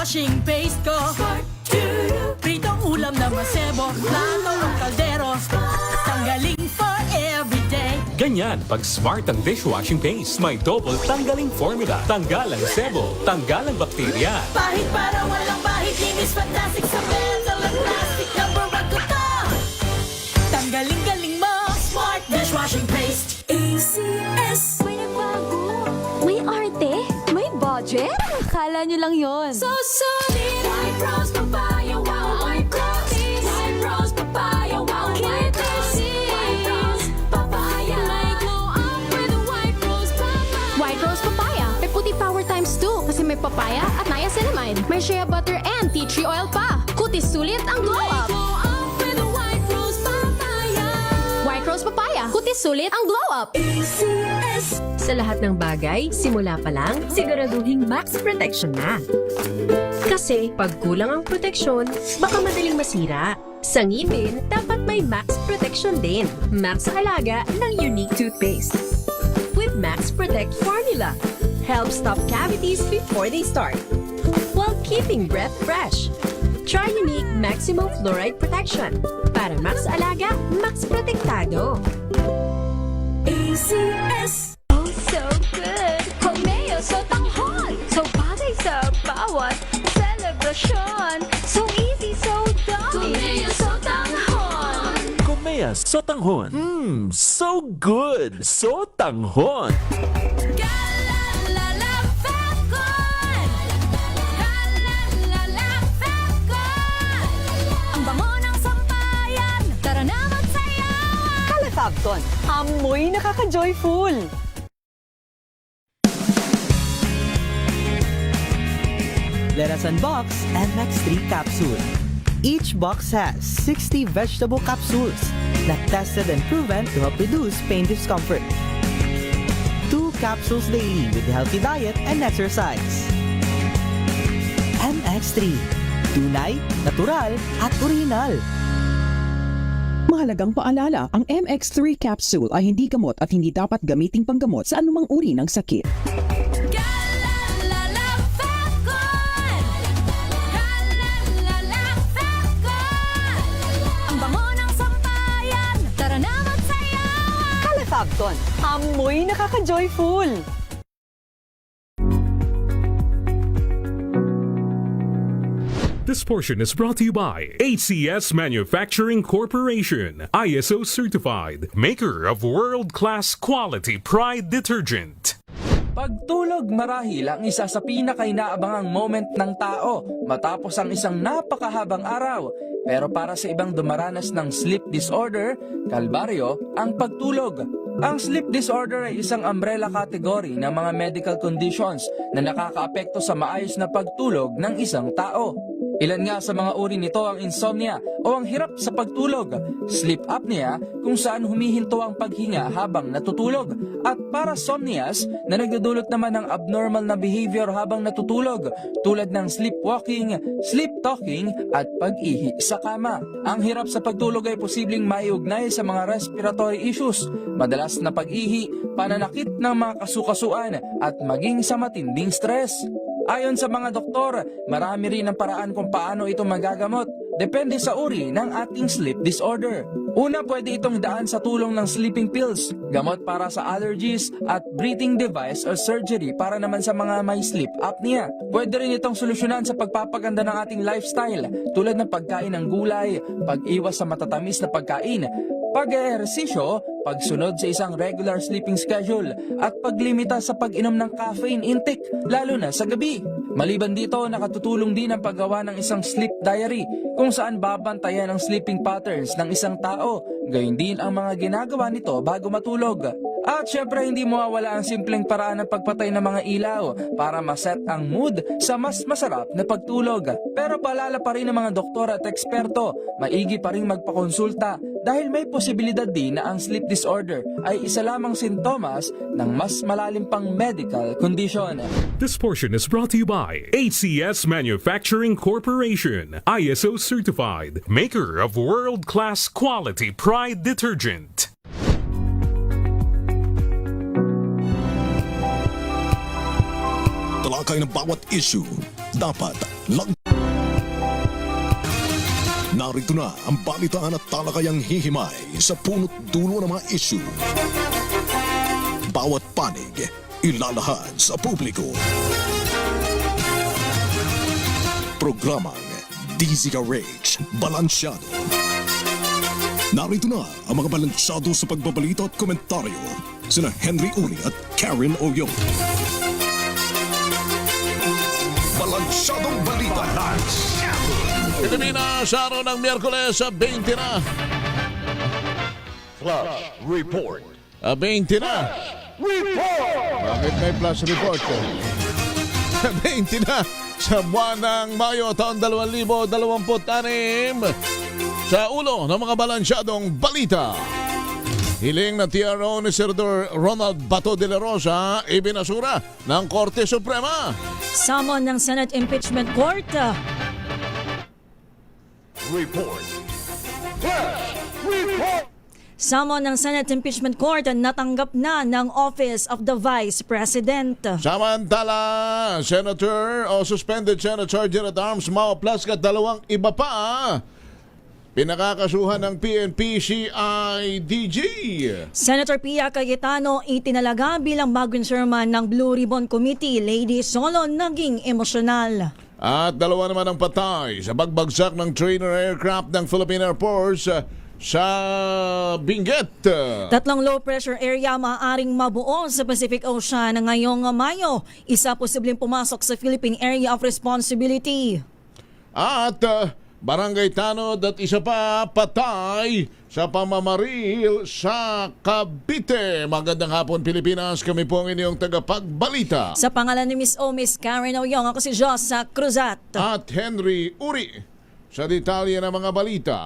Dishwashing paste ko. Pritong ulam na masebo. Plato o kaldero. Tanggaling for everyday. Ganyan pag smart ang dishwashing paste. May double tanggaling formula. Tanggal ang sebo, tanggal ang bakterya. Pahit para walang bahid. Linis fantastic sa metal at plastic. Number 1 ko to. Tanggaling-galing mo. Smart dishwashing paste. ACS. May nagbago. May arte. May budget. Akala nyo lang yon. So solid. White rose papaya. Wow, white rose. White rose papaya. Wow, white rose. White rose papaya. May glow up with a white rose papaya. White rose papaya. May puti power times 2 kasi may papaya at niacinamide. May shea butter and tea tree oil pa. Kutis sulit ang glow up. Glow up with a white rose papaya. White rose papaya. Kutis sulit ang glow up. ACS. Sa lahat ng bagay, simula pa lang, siguraduhing max protection na. Kasi pag kulang ang proteksyon, baka madaling masira. Sa ngipin, dapat may max protection din. Max sa halaga ng Unique Toothpaste. With Max Protect Formula, helps stop cavities before they start, while keeping breath fresh. Try Unique Maximum Fluoride Protection para max alaga, max protektado. ACS. Oh, so good! Pagmeo so tanghon! So bagay sa bawat celebration! So easy, so dumb! Pagmeo so tanghon! Komea Sotanghon. So good. Sotanghon. Galalala Falcon! Galalala Falcon! Ang bango ng sampayan, tara na magsayawan! Calafabcon, amoy nakaka-joyful! Let us unbox MX3 capsule. Each box has 60 vegetable capsules that tested and proven to help reduce pain discomfort. 2 capsules daily with healthy diet and exercise. MX3. Tunay, natural, at original. Mahalagang paalala, ang MX3 capsule ay hindi gamot at hindi dapat gamiting panggamot sa anumang uri ng sakit. Galalala Falcon! Galalala Falcon! Ang bango ng sampayan, tara na magsayawan! Calafabcon, amoy nakaka-joyful! This portion is brought to you by ACS Manufacturing Corporation, ISO certified, maker of world-class quality Pride detergent. Pagtulog marahil ang isa sa pinakainaabangang moment ng tao matapos ang isang napakahabang araw. Pero para sa ibang dumaranas ng sleep disorder, kalbaryo ang pagtulog. Ang sleep disorder ay isang umbrella category ng mga medical conditions na nakakaapekto sa maayos na pagtulog ng isang tao. Ilan nga sa mga uri nito ang insomnia o ang hirap sa pagtulog, sleep apnea kung saan humihinto ang paghinga habang natutulog, at parasomnias na nagdudulot naman ng abnormal na behavior habang natutulog tulad ng sleepwalking, sleep talking at pag-ihi sa kama. Ang hirap sa pagtulog ay posibleng maiugnay sa mga respiratory issues, madalas na pag-ihi, pananakit ng mga kasukasuan at maging sa matinding stress. Ayon sa mga doktor, marami rin ang paraan kung paano ito magagamot. Depende sa uri ng ating sleep disorder. Una, pwede itong daan sa tulong ng sleeping pills, gamot para sa allergies, at breathing device o surgery para naman sa mga may sleep apnea. Pwede rin itong solusyonan sa pagpapaganda ng ating lifestyle, tulad ng pagkain ng gulay, pag-iwas sa matatamis na pagkain, pag-ehersisyo, pagsunod sa isang regular sleeping schedule, at paglimita sa pag-inom ng caffeine intake, lalo na sa gabi. Maliban dito, nakatutulong din ang paggawa ng isang sleep diary kung saan babantayan ang sleeping patterns ng isang tao. Gayun din ang mga ginagawa nito bago matulog. At syempre hindi mawawala ang simpleng paraan ng pagpatay ng mga ilaw para maset ang mood sa mas masarap na pagtulog. Pero paalala pa rin ng mga doktor at eksperto, maigi pa rin magpakonsulta dahil may posibilidad din na ang sleep disorder ay isa lamang sintomas ng mas malalim pang medical condition. This portion is brought to you by ACS Manufacturing Corporation, ISO certified, maker of world-class quality Pride detergent. Talakay ng bawat issue, dapat Narito na ang balitaan at talakayang hihimay sa punot dulo ng mga issue. Bawat panig, ilalahad sa publiko. Programang DZRH Balansyado. Narito na ang mga balansyado sa pagbabalita at komentaryo sina Henry Uri at Karen Oyong. Balansyadong Balita. Pilipinas, araw ng Miyerkules sa 20 na. Flash Report. 20 na. Bakit may flash report? 20 na sa buwan ng Mayo taon 2026 sa ulo ng mga balansyadong balita. Hiling na TRO ni Senador Ronald Bato de la Rosa ibinasura ng Korte Suprema. Summon ng Senate Impeachment Court. Report. Summon ng Senate Impeachment Court natanggap na ng Office of the Vice President. Samantala, Senator o Suspended Senate Sergeant at Arms Mao Plus at dalawang iba pa pinakakasuhan ng PNP CIDG. Senator Pia Cayetano itinalaga bilang bagong chairman ng Blue Ribbon Committee. Lady Solo naging emosyonal. At dalawa naman ang patay sa pagbagsak ng trainer aircraft ng Philippine Air Force sa Benguet. Tatlong low pressure area maaaring mabuo sa Pacific Ocean ngayong Mayo. Isa posibleng pumasok sa Philippine Area of Responsibility. At barangay tanod at isa pa patay sa pamamaril sa Cavite. Magandang hapon Pilipinas, kami po ang inyong tagapagbalita. Sa pangalan ni Miss O, Miss Karen Oyong, ako si Josa Cruzat. At Henry Uri sa detalye ng mga balita.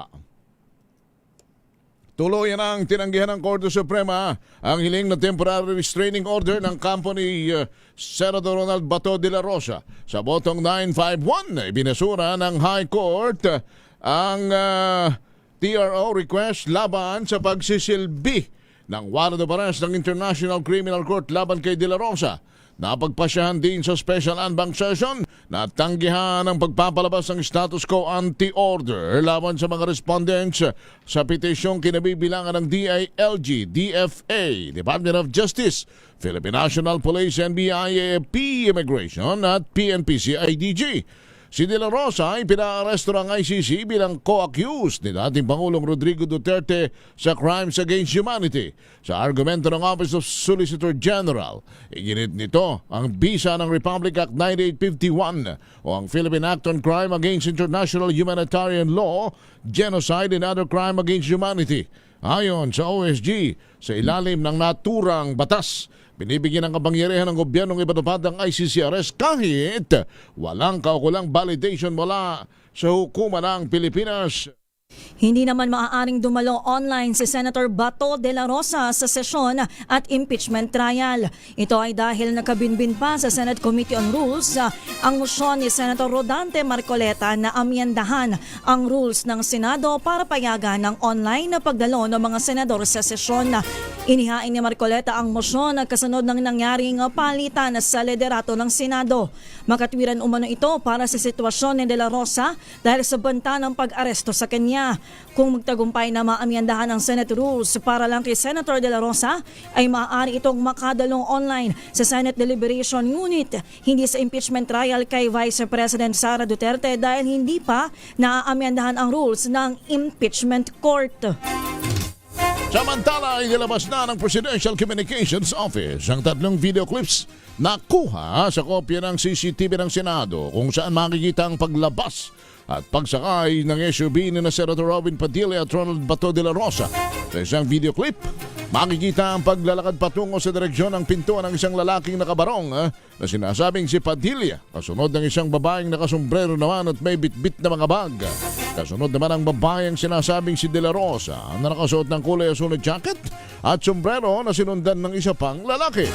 Tuluyan ang tinanggihan ng Korte Suprema ang hiling na temporary restraining order ng kampo ni Senador Ronald Bato de la Rosa. Sa botong 951, ibinasura ng High Court ang TRO request laban sa pagsisilbi ng warrant of arrest ng International Criminal Court laban kay de la Rosa. Napagpasyahan din sa special en banc session na tanggihan ang pagpapalabas ng status quo anti-order laban sa mga respondents sa petisyong kinabibilangan ng DILG, DFA, Department of Justice, Philippine National Police, NBI, AFP, Immigration at PNP-CIDG. Si De La Rosa ay pinaaresto ng ICC bilang co-accused ni dating Pangulong Rodrigo Duterte sa crimes against humanity. Sa argumento ng Office of Solicitor General, iginit nito ang bisa ng Republic Act 9851 o ang Philippine Act on Crime Against International Humanitarian Law, Genocide and Other Crime Against Humanity. Ayon sa OSG, sa ilalim ng naturang batas, binibigyan ng kapangyarihan ng gobyernong ipatupad ang ICC arrest kahit walang kaukulang validation mula sa hukuman ng Pilipinas. Hindi naman maaaring dumalo online si Senator Bato de la Rosa sa sesyon at impeachment trial. Ito ay dahil nakabinbin pa sa Senate Committee on Rules ang motion ni Senator Rodante Marcoleta na amyendahan ang rules ng Senado para payagan ng online na pagdalo ng mga senador sa sesyon. Inihain ni Marcoleta ang motion na kasunod ng nangyaring palitan sa liderato ng Senado. Makatwiran umano ito para sa sitwasyon ni de la Rosa dahil sa banta ng pag-aresto sa kanya. Kung magtagumpay na maamyandahan ang Senate rules para lang kay Senator de la Rosa, ay maaari itong makadalong online sa Senate deliberation, ngunit hindi sa impeachment trial kay Vice President Sara Duterte dahil hindi pa naaamyandahan ang rules ng impeachment court. Samantala, inilabas na ng Presidential Communications Office ang tatlong video clips na kuha sa kopya ng CCTV ng Senado kung saan makikita ang paglabas at pagsakay ng SUV ni na Senator Robin Padilla at Ronald Bato de la Rosa. Sa isang video clip, makikita ang paglalakad patungo sa direksyon ng pintuan ng isang lalaking nakabarong na sinasabing si Padilla. Kasunod ng isang babaeng nakasombrero naman at may bitbit na mga bag. Kasunod naman ang babaeng sinasabing si De La Rosa na nakasuot ng kulay asul na jacket at sombrero na sinundan ng isa pang lalaki.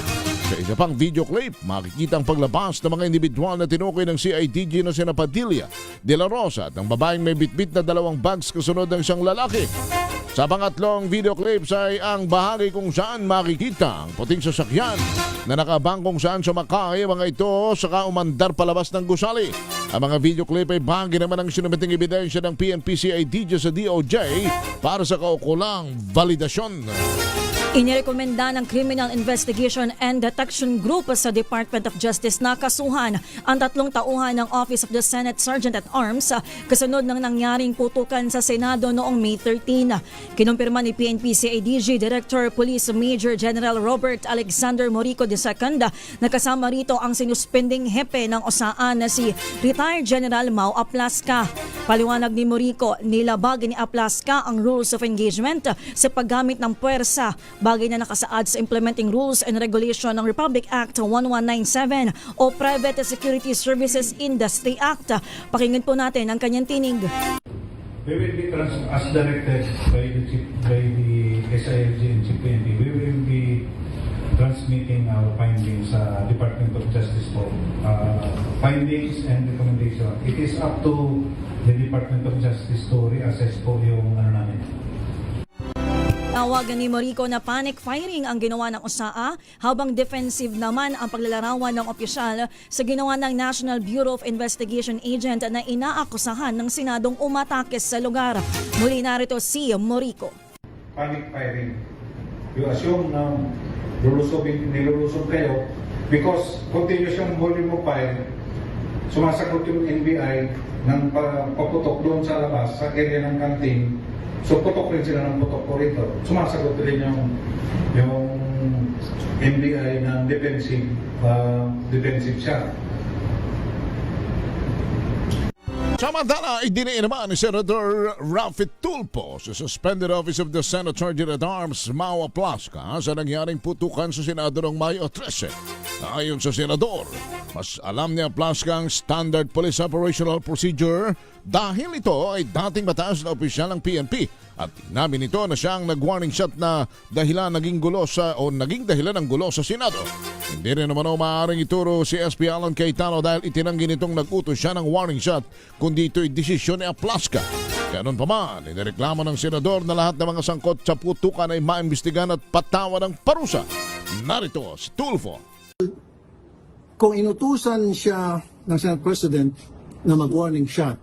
Sa isa pang video clip, makikita ang paglabas ng mga individual na tinukoy ng CIDG na sina Padilla, De La Rosa at ang babaeng may bitbit na dalawang bags kasunod ng isang lalaki. Sa pangatlong video clips ay ang bahagi kung saan makikita ang puting sasakyan na nakabangkong saan sumakay mga ito saka umandar palabas ng gusali. Ang mga video clip ay bahagi naman ng sinumiting ebidensya ng PNP-CIDG sa DOJ para sa kaukulang validasyon. Inirekomenda ng Criminal Investigation and Detection Group sa Department of Justice na kasuhan ang 3 tauhan ng Office of the Senate Sergeant-at-Arms kasunod ng nangyaring putukan sa Senado noong May 13. Kinumpirma ni PNP-CIDG Director Police Major General Robert Alexander Morico II na kasama rito ang sinuspending hepe ng OSAA na si Retired General Mau Aplasca. Paliwanag ni Morico, nilabag ni Aplasca ang Rules of Engagement sa paggamit ng puwersa, bagay na nakasaad sa Implementing Rules and Regulation ng Republic Act 1197 o Private Security Services Industry Act. Pakinggan po natin ang kanyang tinig. We will be as directed by the SILG and CPNP, we will be transmitting our findings sa Department of Justice for findings and recommendation. It is up to the Department of Justice to reassess po yung namin. Tawagan ni Morico na panic firing ang ginawa ng OSAA habang defensive naman ang paglalarawan ng opisyal sa ginawa ng National Bureau of Investigation agent na inaakusahan ng Senadong umatake sa lugar. Muli narito si Morico. Panic firing. You assume na nilulusog kayo because continuous yung volume of fire, sumasagot yung NBI ng paputok doon sa labas, sa area ng canteen. So putok rin sila ng putok po rito. Sumasagot rin yung NBI ng defensive siya. Samantala, idiniin naman ni Senator Raffy Tulfo sa Suspended Office of the Senate Sergeant-at-Arms Mau Aplasca sa nangyaring putukan sa Senado noong Mayo 13. Ayon sa Senador, mas alam ni Aplasca ang Standard Police Operational Procedure dahil ito ay dating mataas na opisyal ng PNP at inamin nito na siyang nag-warning shot na naging dahilan ng gulo sa Senado. Hindi rin naman maaaring ituro si SP Alan Cayetano dahil itinanggi nitong nag-utos siya ng warning shot kundi ito'y desisyon ni Aplasca. Ganun pa man, inireklamo ng senador na lahat ng mga sangkot sa putukan ay maimbestigan at patawan ng parusa. Narito si Tulfo. Kung inutusan siya ng Senate President na mag-warning shot,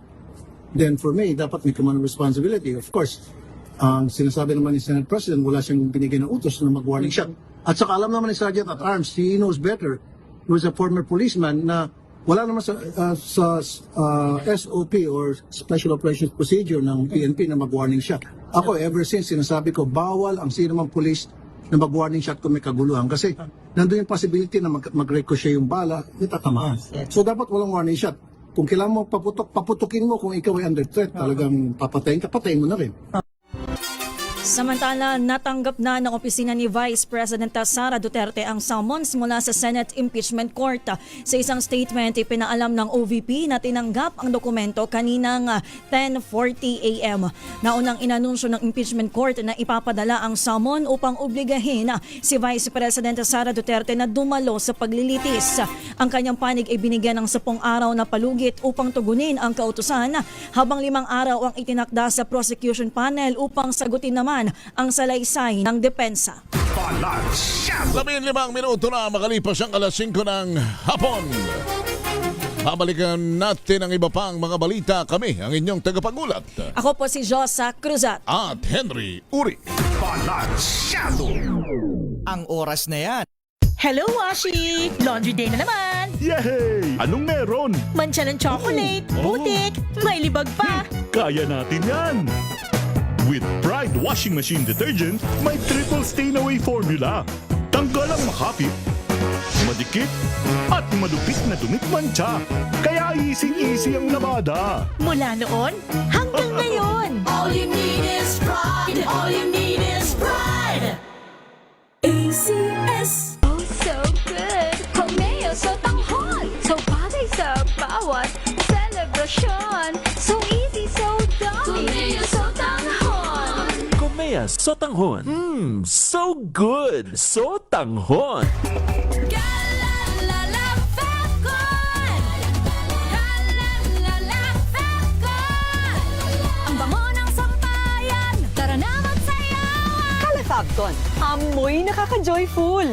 then for me, dapat may command responsibility. Of course, ang sinasabi naman ni Senate President, wala siyang binigay ng utos na mag-warning shot. At saka alam naman ni Sergeant at Arms, he knows better, he was a former policeman, na wala naman sa SOP or Special Operations Procedure ng PNP na mag-warning shot. Ako, ever since, sinasabi ko, bawal ang sino mang police na mag-warning shot kung may kaguluhan. Kasi nandun yung possibility na mag-ricochet yung bala, itatamaan. So dapat walang warning shot. Kung kailangan mo paputukin mo kung ikaw ay under threat, talagang patayin mo na rin. Samantala, natanggap na ng opisina ni Vice President Sara Duterte ang summons mula sa Senate Impeachment Court. Sa isang statement, ipinaalam ng OVP na tinanggap ang dokumento kaninang 10:40 a.m. Naunang inanunsyo ng Impeachment Court na ipapadala ang summon upang obligahin si Vice President Sara Duterte na dumalo sa paglilitis. Ang kanyang panig ay binigyan ng 10 araw na palugit upang tugunin ang kautusan habang 5 araw ang itinakda sa prosecution panel upang sagutin naman ang salaysay ng depensa. 15 minuto na makalipas ang alas 5 ng hapon. Babalikan natin ang iba pang mga balita. Kami ang inyong tagapagulat. Ako po si Josa Cruzat. At Henry Uri. Ang oras na yan. Hello, Washi! Laundry day na naman! Yay! Anong meron? Mancha ng chocolate, putik, may libag pa! Kaya natin yan! With Pride Washing Machine Detergent, may triple stain-away formula. Tanggal ang makapit, madikit, at madupit na dumit mancha. Kaya easy-easy ang labada. Mula noon hanggang ngayon! All you need is pride. All you need is pride. ACS. Oh, so good! Romeo sa tanghon! So bagay sa bawat celebration! So easy, so dummy! Romeo sa tanghon. Komea Sotanghon. So good! Sotanghon! Galalala Falcon. Galalala Falcon. Ang bango ng sampayan. Tara na magsayawan. Calafabcon, amoy nakaka-joyful.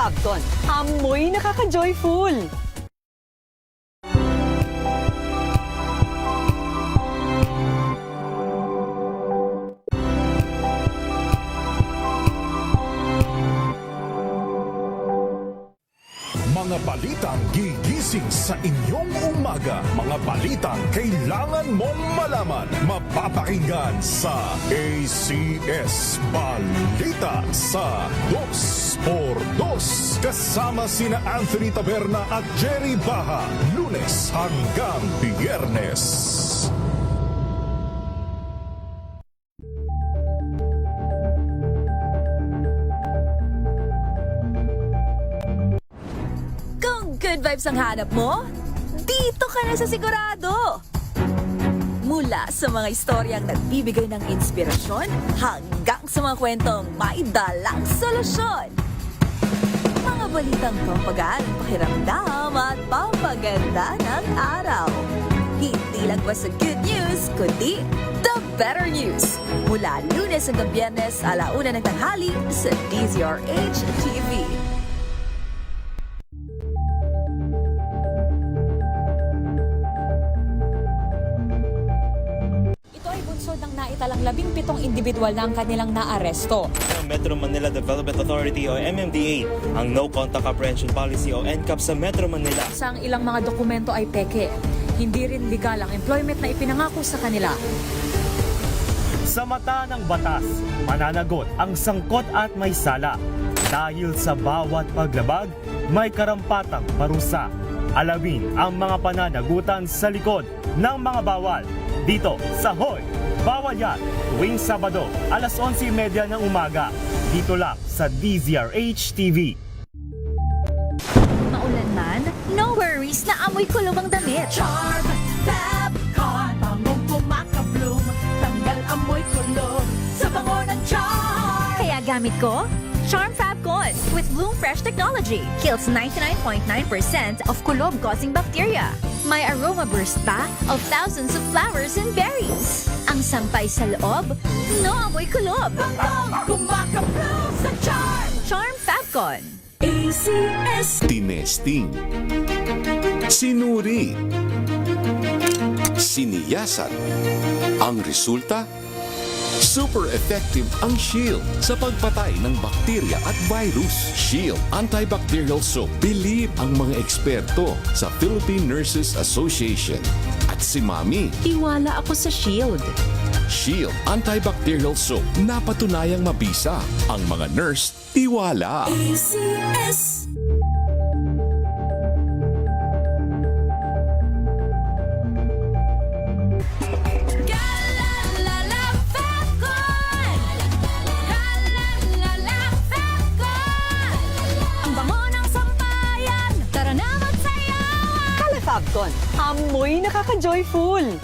Calefabton, amoy nakaka-joyful. Mga balitang gigising sa inyong umaga. Mga balitang kailangan mong malaman. Mapapakinggan sa ACS Balita sa 2x2. Kasama sina Anthony Taberna at Jerry Baha. Lunes hanggang Biyernes. Good vibes ang hanap mo? Dito ka na sa sigurado! Mula sa mga istoryang nagbibigay ng inspirasyon hanggang sa mga kwentong may dalang solusyon. Mga balitang pampagaan, pakiramdam at pampaganda ng araw. Hindi lang ba sa good news, kundi the better news. Mula Lunes hanggang Biyernes, 1:00 ng tanghali sa DZRH TV. Naitalang 17 individual na ang kanilang naaresto. Metro Manila Development Authority o MMDA ang No Contact Apprehension Policy o NCAP sa Metro Manila. Ang ilang mga dokumento ay peke. Hindi rin legal ang employment na ipinangako sa kanila. Sa mata ng batas, mananagot ang sangkot at may sala. Dahil sa bawat paglabag, may karampatang parusa. Alamin ang mga pananagutan sa likod ng mga bawal. Dito sa Hoy! Bawal Yan, tuwing Sabado, 11:30 ng umaga. Dito lang sa DZRH TV. Maulan man, no worries na amoy kulong ang damit. Charm Fabcon, bangong kumakabloom, tanggal amoy kulong sa bango ng Charm. Kaya gamit ko, Charm Fabcon with Bloom Fresh Technology. Kills 99.9% of kulob-causing bacteria. May aroma burst pa of thousands of flowers and berries. Ang sampay sa loob, no amoy kulob. Bangong kumakabloom sa Charm. Charm Fabcon. ACS. Tinesting, sinuri, siniyasan. Ang resulta? Super effective ang Shield sa pagpatay ng bakterya at virus. Shield Antibacterial Soap. Believe ang mga eksperto sa Philippine Nurses Association. At si Mami. Tiwala ako sa Shield. Shield Antibacterial Soap. Napatunayang mabisa. Ang mga nurse, tiwala. ACS. Calefabton, amoy nakaka-joyful.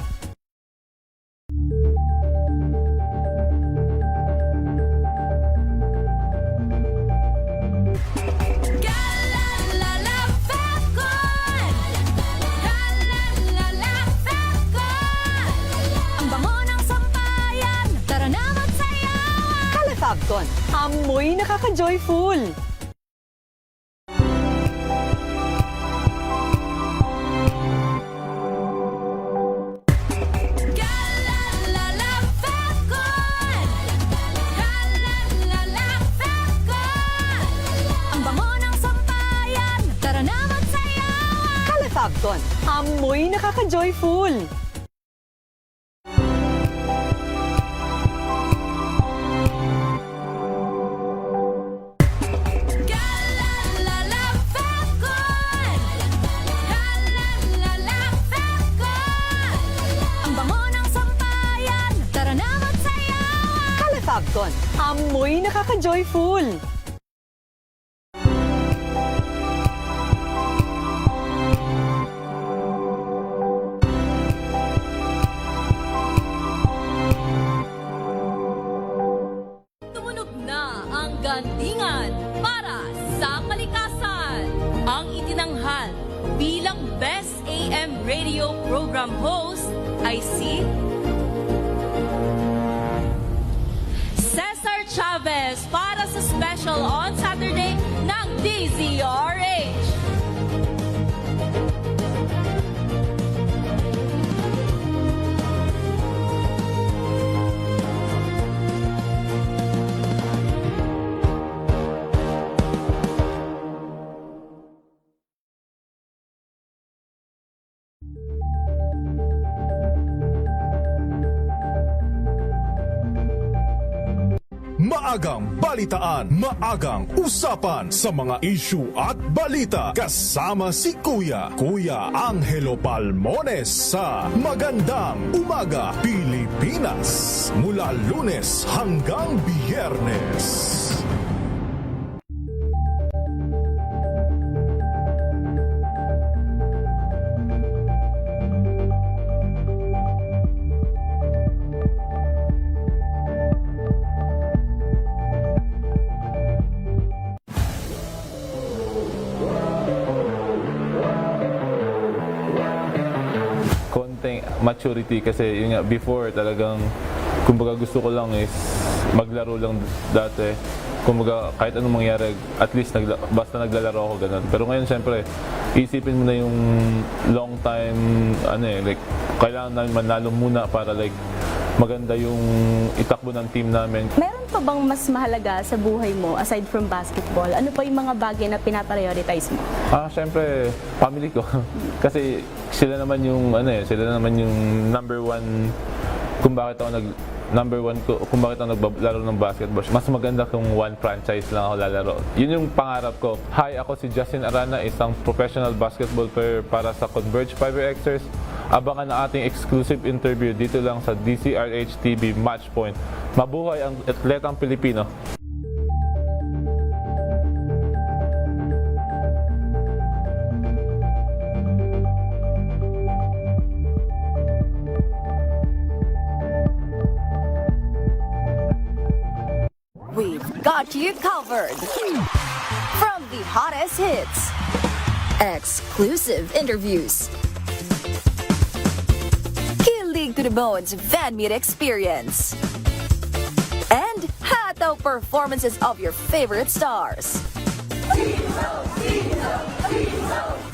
Calefabton, amoy nakaka-joyful. Calefabton, amoy nakaka-joyful. Calefabton, amoy nakaka-joyful. Tumunog na ang gandingan para sa kalikasan. Ang itinanghal bilang Best AM Radio Program Host ay si Cesar Chavez para sa special on Saturday ng DZRH. Maagang balitaan, maagang usapan sa mga issue at balita kasama si Kuya Angelo Palmones sa Magandang Umaga Pilipinas mula Lunes hanggang Biyernes. Maturity kasi yun nga, before talagang kumbaga gusto ko lang is maglaro lang dati, kumbaga kahit anong mangyari at least basta naglalaro ako ganun. Pero ngayon syempre isipin mo na yung long time like kailangan namin manalo muna para like maganda yung itakbo ng team namin. Meron pa bang mas mahalaga sa buhay mo aside from basketball? Ano pa yung mga bagay na pinaprioritize mo? Syempre family ko. Kasi sila naman yung number one kung bakit ako naglalaro ng basketball. Mas maganda kung one franchise lang ako lalaro. Yun yung pangarap ko. Hi, ako si Justin Arana, isang professional basketball player para sa Converge Fiberxers. Abangan ang ating exclusive interview dito lang sa DZRH TV Matchpoint. Mabuhay ang atletang Pilipino. We've got you covered. From the hottest hits, exclusive interviews, kilig to the bones fan meet experience, and hataw performances of your favorite stars.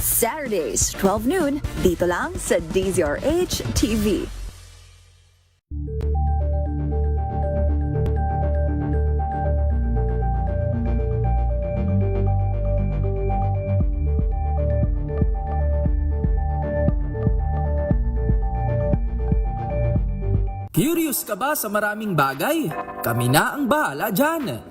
Saturdays, 12 noon, dito lang sa DZRH TV. Curious ka ba sa maraming bagay? Kami na ang bahala dyan.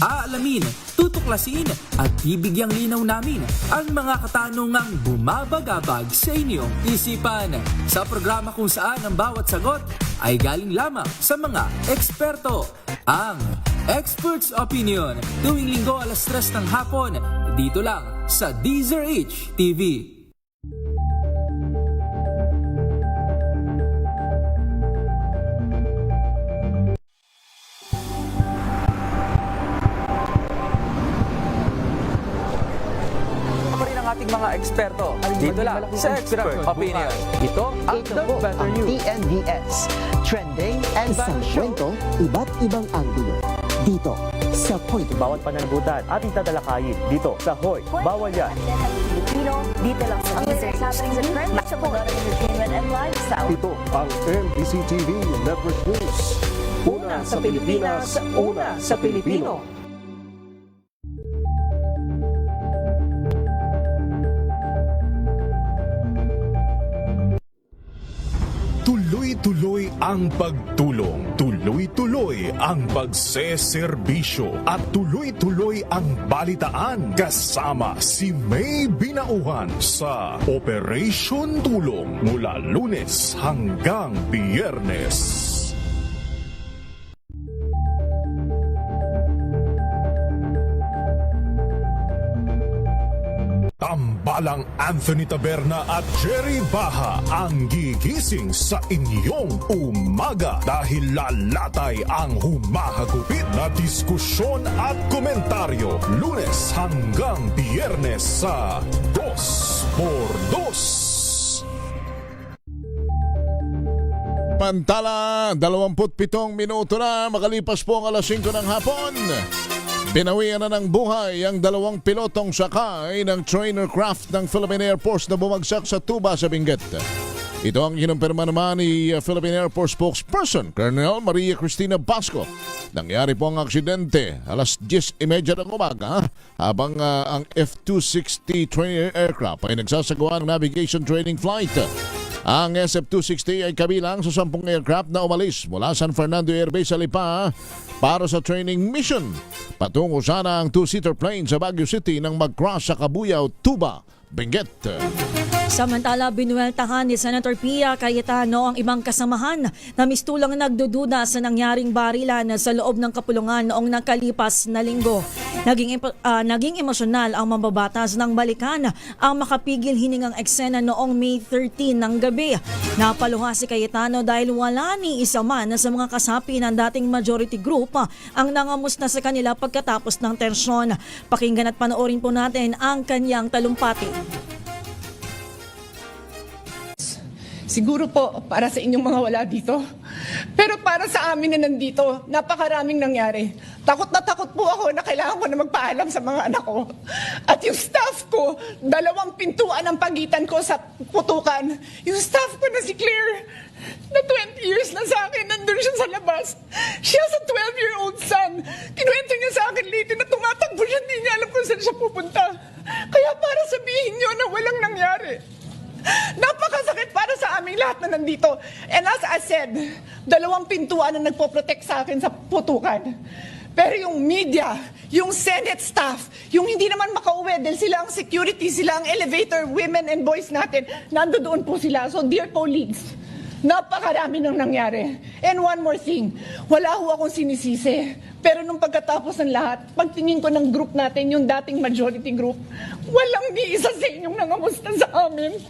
Aalamin, tutuklasin at bibigyang linaw namin ang mga katanungang bumabagabag sa inyong isipan. Sa programa kung saan ang bawat sagot ay galing lamang sa mga eksperto. Ang Expert's Opinion, tuwing linggo alas 3 ng hapon, dito lang sa DZRH TV. Ating mga eksperto dito lang sa Expert Opinion. Ito ang The Better News. TNVS. Trending and isang kwento, iba't ibang anggulo. Dito sa Point. Bawat pananagutan ating tatalakayin dito sa Hoy. Bawal yan. Pilipino, dito lang sa DZRH TV, sa entertainment and lifestyle. Ito ang MBC TV Network News. Una sa Pilipinas, una sa Pilipino. Tuloy-tuloy ang pagtulong, tuloy-tuloy ang pagseserbisyo at tuloy-tuloy ang balitaan kasama si May Binauhan sa Operation Tulong mula Lunes hanggang Biyernes. Tambalang Anthony Taberna at Jerry Baha ang gigising sa inyong umaga dahil lalatay ang humahagupit na diskusyon at komentaryo Lunes hanggang Biyernes sa 2x2. Pantala, 27 minuto na makalipas po ang alas 5 ng hapon. Pinawian na ng buhay ang dalawang pilotong sakay ng trainer craft ng Philippine Air Force na bumagsak sa tuba sa Benguet. Ito ang kinumpirma naman ni Philippine Air Force spokesperson Colonel Maria Cristina Basco. Nangyari po ang aksidente alas 10:30 ng umaga habang ang F-260 trainer aircraft ay nagsasagawa ng navigation training flight. Ang SF-260 ay kabilang sa 10 aircraft na umalis mula San Fernando Air Base sa Lipa para sa training mission. Patungo sana ang 2-seater plane sa Baguio City nang mag-cross sa Cabuyao, Tuba, Benguet. Samantala, binuweltahan ni Senator Pia Cayetano ang ibang kasamahan na mistulang nagdududa sa nangyaring barilan sa loob ng kapulungan noong nakalipas na linggo. Naging emosyonal ang mambabatas ng balikan ang makapigil hiningang eksena noong May 13 ng gabi. Napaluha si Cayetano dahil wala ni isa man sa mga kasapi ng dating majority group ang nangamusta sa kanila pagkatapos ng tensyon. Pakinggan at panoorin po natin ang kanyang talumpati. Siguro po para sa inyong mga wala dito. Pero para sa amin na nandito, napakaraming nangyari. Takot na takot po ako na kailangan ko na magpaalam sa mga anak ko. At yung staff ko, 2 pintuan ang pagitan ko sa putukan. Yung staff ko na si Claire, na 20 years na sa akin, nandun siya sa labas. Siya sa 12-year-old son. Kinuwento niya sa akin late na tumatakbo siya, hindi niya alam kung saan siya pupunta. Kaya para sabihin niyo na walang nangyari. Napakasakit para sa aming lahat na nandito. And as I said, 2 pintuan na nagpo-protect sa akin sa putukan. Pero yung media, yung Senate staff, yung hindi naman makauwi dahil sila ang security, sila ang elevator, women and boys natin, nandoon po sila. So dear colleagues, napakarami nang nangyari. And one more thing, wala ho akong sinisisi. Pero nung pagkatapos ng lahat, pagtingin ko ng group natin, yung dating majority group, walang ni isa sa inyong nangamusta sa amin.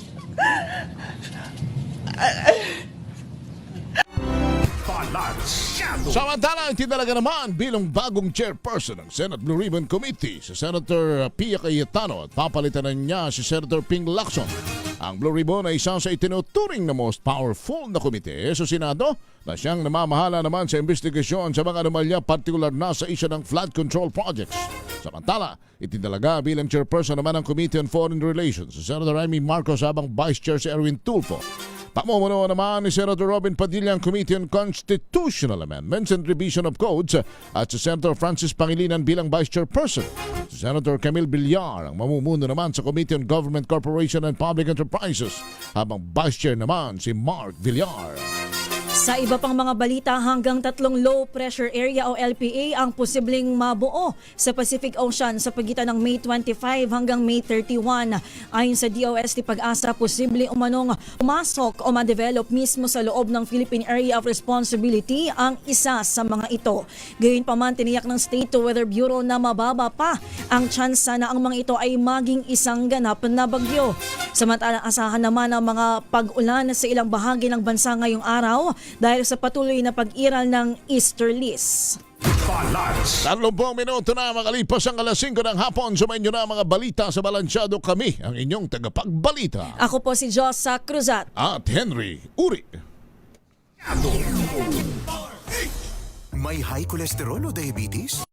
Samantala, itinalaga naman bilang bagong chairperson ng Senate Blue Ribbon Committee si Senator Pia Cayetano at papalitan na niya si Senator Ping Lacson. Ang Blue Ribbon ay isa sa itinuturing na most powerful na komite sa Senado na siyang namamahala naman sa investigasyon sa mga anomalya, partikular na sa isyu ng flood control projects. Samantala, itinalaga bilang chairperson naman ng Committee on Foreign Relations si Senator Amy Marcos habang Vice Chair si Erwin Tulfo. Pamumuno naman ni Senator Robin Padilla ang Committee on Constitutional Amendments and Revision of Codes at si Senator Francis Pangilinan bilang Vice Chairperson. Si Senator Camille Villar ang mamumuno naman sa Committee on Government Corporation and Public Enterprises habang Vice Chair naman si Mark Villar. Sa iba pang mga balita, hanggang 3 low pressure area o LPA ang posibleng mabuo sa Pacific Ocean sa pagitan ng May 25 hanggang May 31. Ayon sa DOST Pag-asa, posible umanong umasok o ma-develop mismo sa loob ng Philippine Area of Responsibility ang isa sa mga ito. Gayunpaman, tiniyak ng State Weather Bureau na mababa pa ang tsansa na ang mga ito ay maging isang ganap na bagyo. Samantala, asahan naman ang mga pag-ulan sa ilang bahagi ng bansa ngayong araw dahil sa patuloy na pag-iral ng easterlies. 30 minuto na makalipas ang alas 5 ng hapon. Sumayin nyo na mga balita sa Balansyado. Kami ang inyong tagapagbalita. Ako po si Josa Cruzat. At Henry Uri. May high cholesterol o diabetes?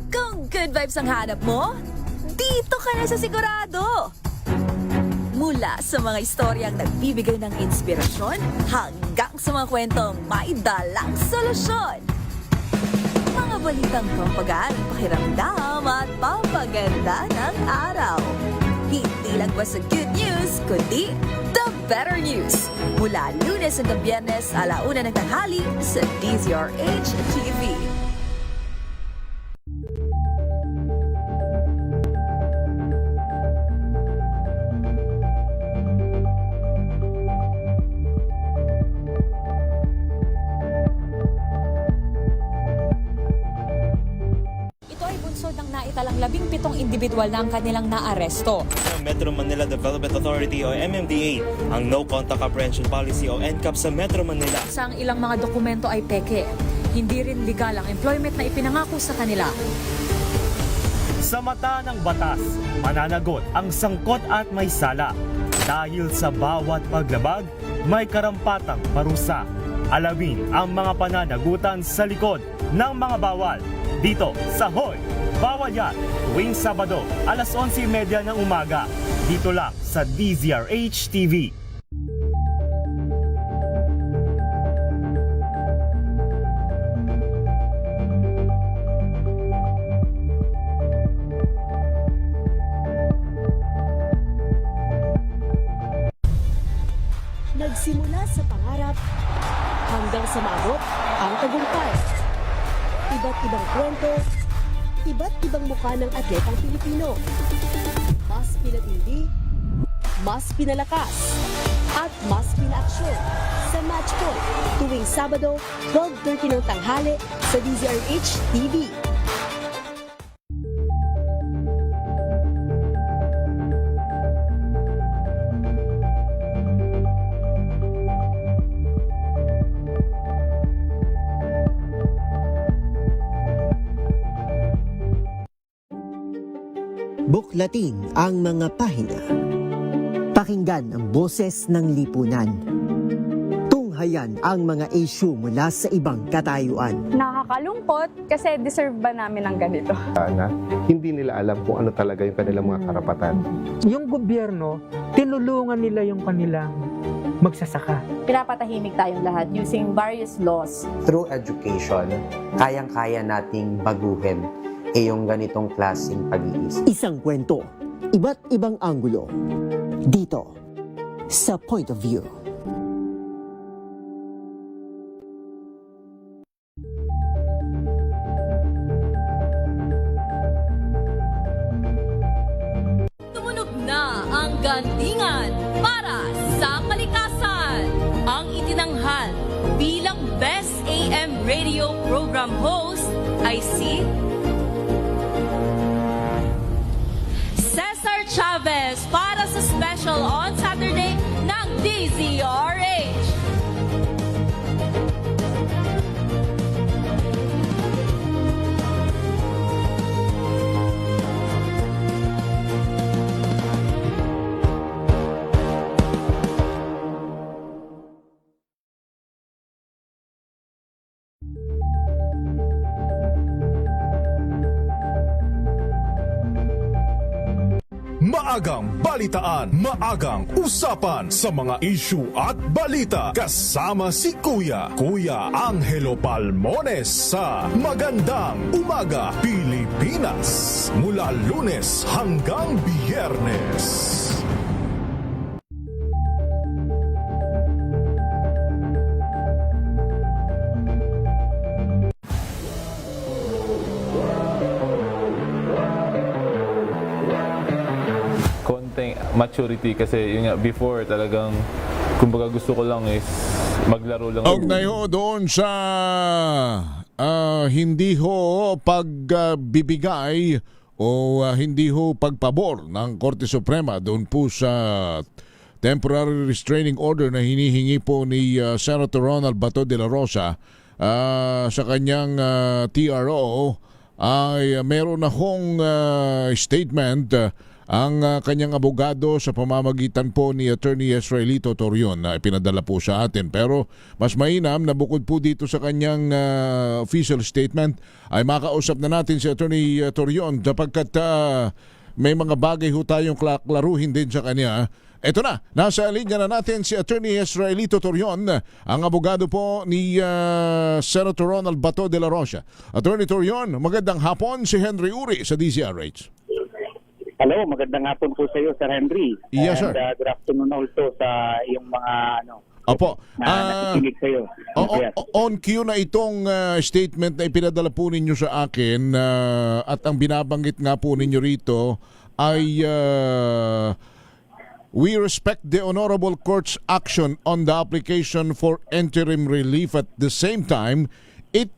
Kung good vibes ang hanap mo, dito ka na sa Sigurado! Mula sa mga istoryang nagbibigay ng inspirasyon hanggang sa mga kwentong may dalang solusyon. Mga balitang pampagaan, pakiramdam at pampaganda ng araw. Hindi lang ba sa good news, kundi the better news. Mula Lunes hanggang Biyernes, 1:00 ng tanghali sa DZRH TV. Naitalang 17 individual na ang kanilang naaresto. Metro Manila Development Authority o MMDA ang No Contact Apprehension Policy o NCAP sa Metro Manila. Sa ang ilang mga dokumento ay peke. Hindi rin legal ang employment na ipinangako sa kanila. Sa mata ng batas, mananagot ang sangkot at may sala. Dahil sa bawat paglabag, may karampatang parusa. Alamin ang mga pananagutan sa likod ng mga bawal dito sa Hoy! Bawal Yan! Tuwing Sabado, alas 11:30 ng umaga. Dito lang sa DZRH TV. Nagsimula sa pangarap hanggang sa maabot ang tagumpay. Iba't ibang kwento, iba't ibang mukha ng atletang Pilipino. Mas pinatindi, mas pinalakas, at mas pinaaksyon sa Match Point tuwing Sabado, 12:30 ng tanghali sa DZRH TV. Buklatin ang mga pahina. Pakinggan ang boses ng lipunan. Tunghayan ang mga issue mula sa ibang katayuan. Nakakalungkot kasi deserve ba namin ng ganito? Na hindi nila alam kung ano talaga yung kanilang mga karapatan. Yung gobyerno, tinulungan nila yung kanilang magsasaka. Pinapatahimik tayong lahat using various laws. Through education, kayang-kaya nating baguhin yung ganitong klaseng pag-iisip. Isang kwento, iba't ibang anggulo. Dito, sa Point of View. Tumunog na ang gandingan para sa kalikasan. Ang itinanghal bilang Best AM Radio Program Host ay si Cesar Chavez para sa special on Saturday ng DZRH. Maagang balitaan, maagang usapan sa mga issue at balita. Kasama si Kuya Angelo Palmones sa Magandang Umaga Pilipinas. Mula Lunes hanggang Biyernes. Maturity kasi yun nga before talagang kumbaga gusto ko lang is maglaro lang. Kaugnay ho doon sa hindi ho pagbibigay o hindi ho pagpabor ng Korte Suprema doon po sa temporary restraining order na hinihingi po ni Senator Ronald Bato de la Rosa sa kanyang TRO ay meron na hong statement ang kanyang abogado sa pamamagitan po ni Attorney Israelito Torion na ipinadala po sa atin. Pero mas mainam na bukod po dito sa kanyang official statement ay makausap na natin si Attorney Torion sapagkat may mga bagay ho tayong klaruhin din sa kanya. Ito na, nasa linya na natin si Attorney Israelito Torion, ang abogado po ni Senator Ronald Bato de la Rosa. Attorney Torion, magandang hapon, si Henry Uri sa DZRH. Hello, magandang hapon po sa iyo, Sir Henry. Yes, sir. And good afternoon also sa iyong mga Opo. nakikinig sa iyo. On cue na itong statement na ipinadala po ninyo sa akin at ang binabanggit nga po ninyo rito ay we respect the Honorable Court's action on the application for interim relief. At the same time, it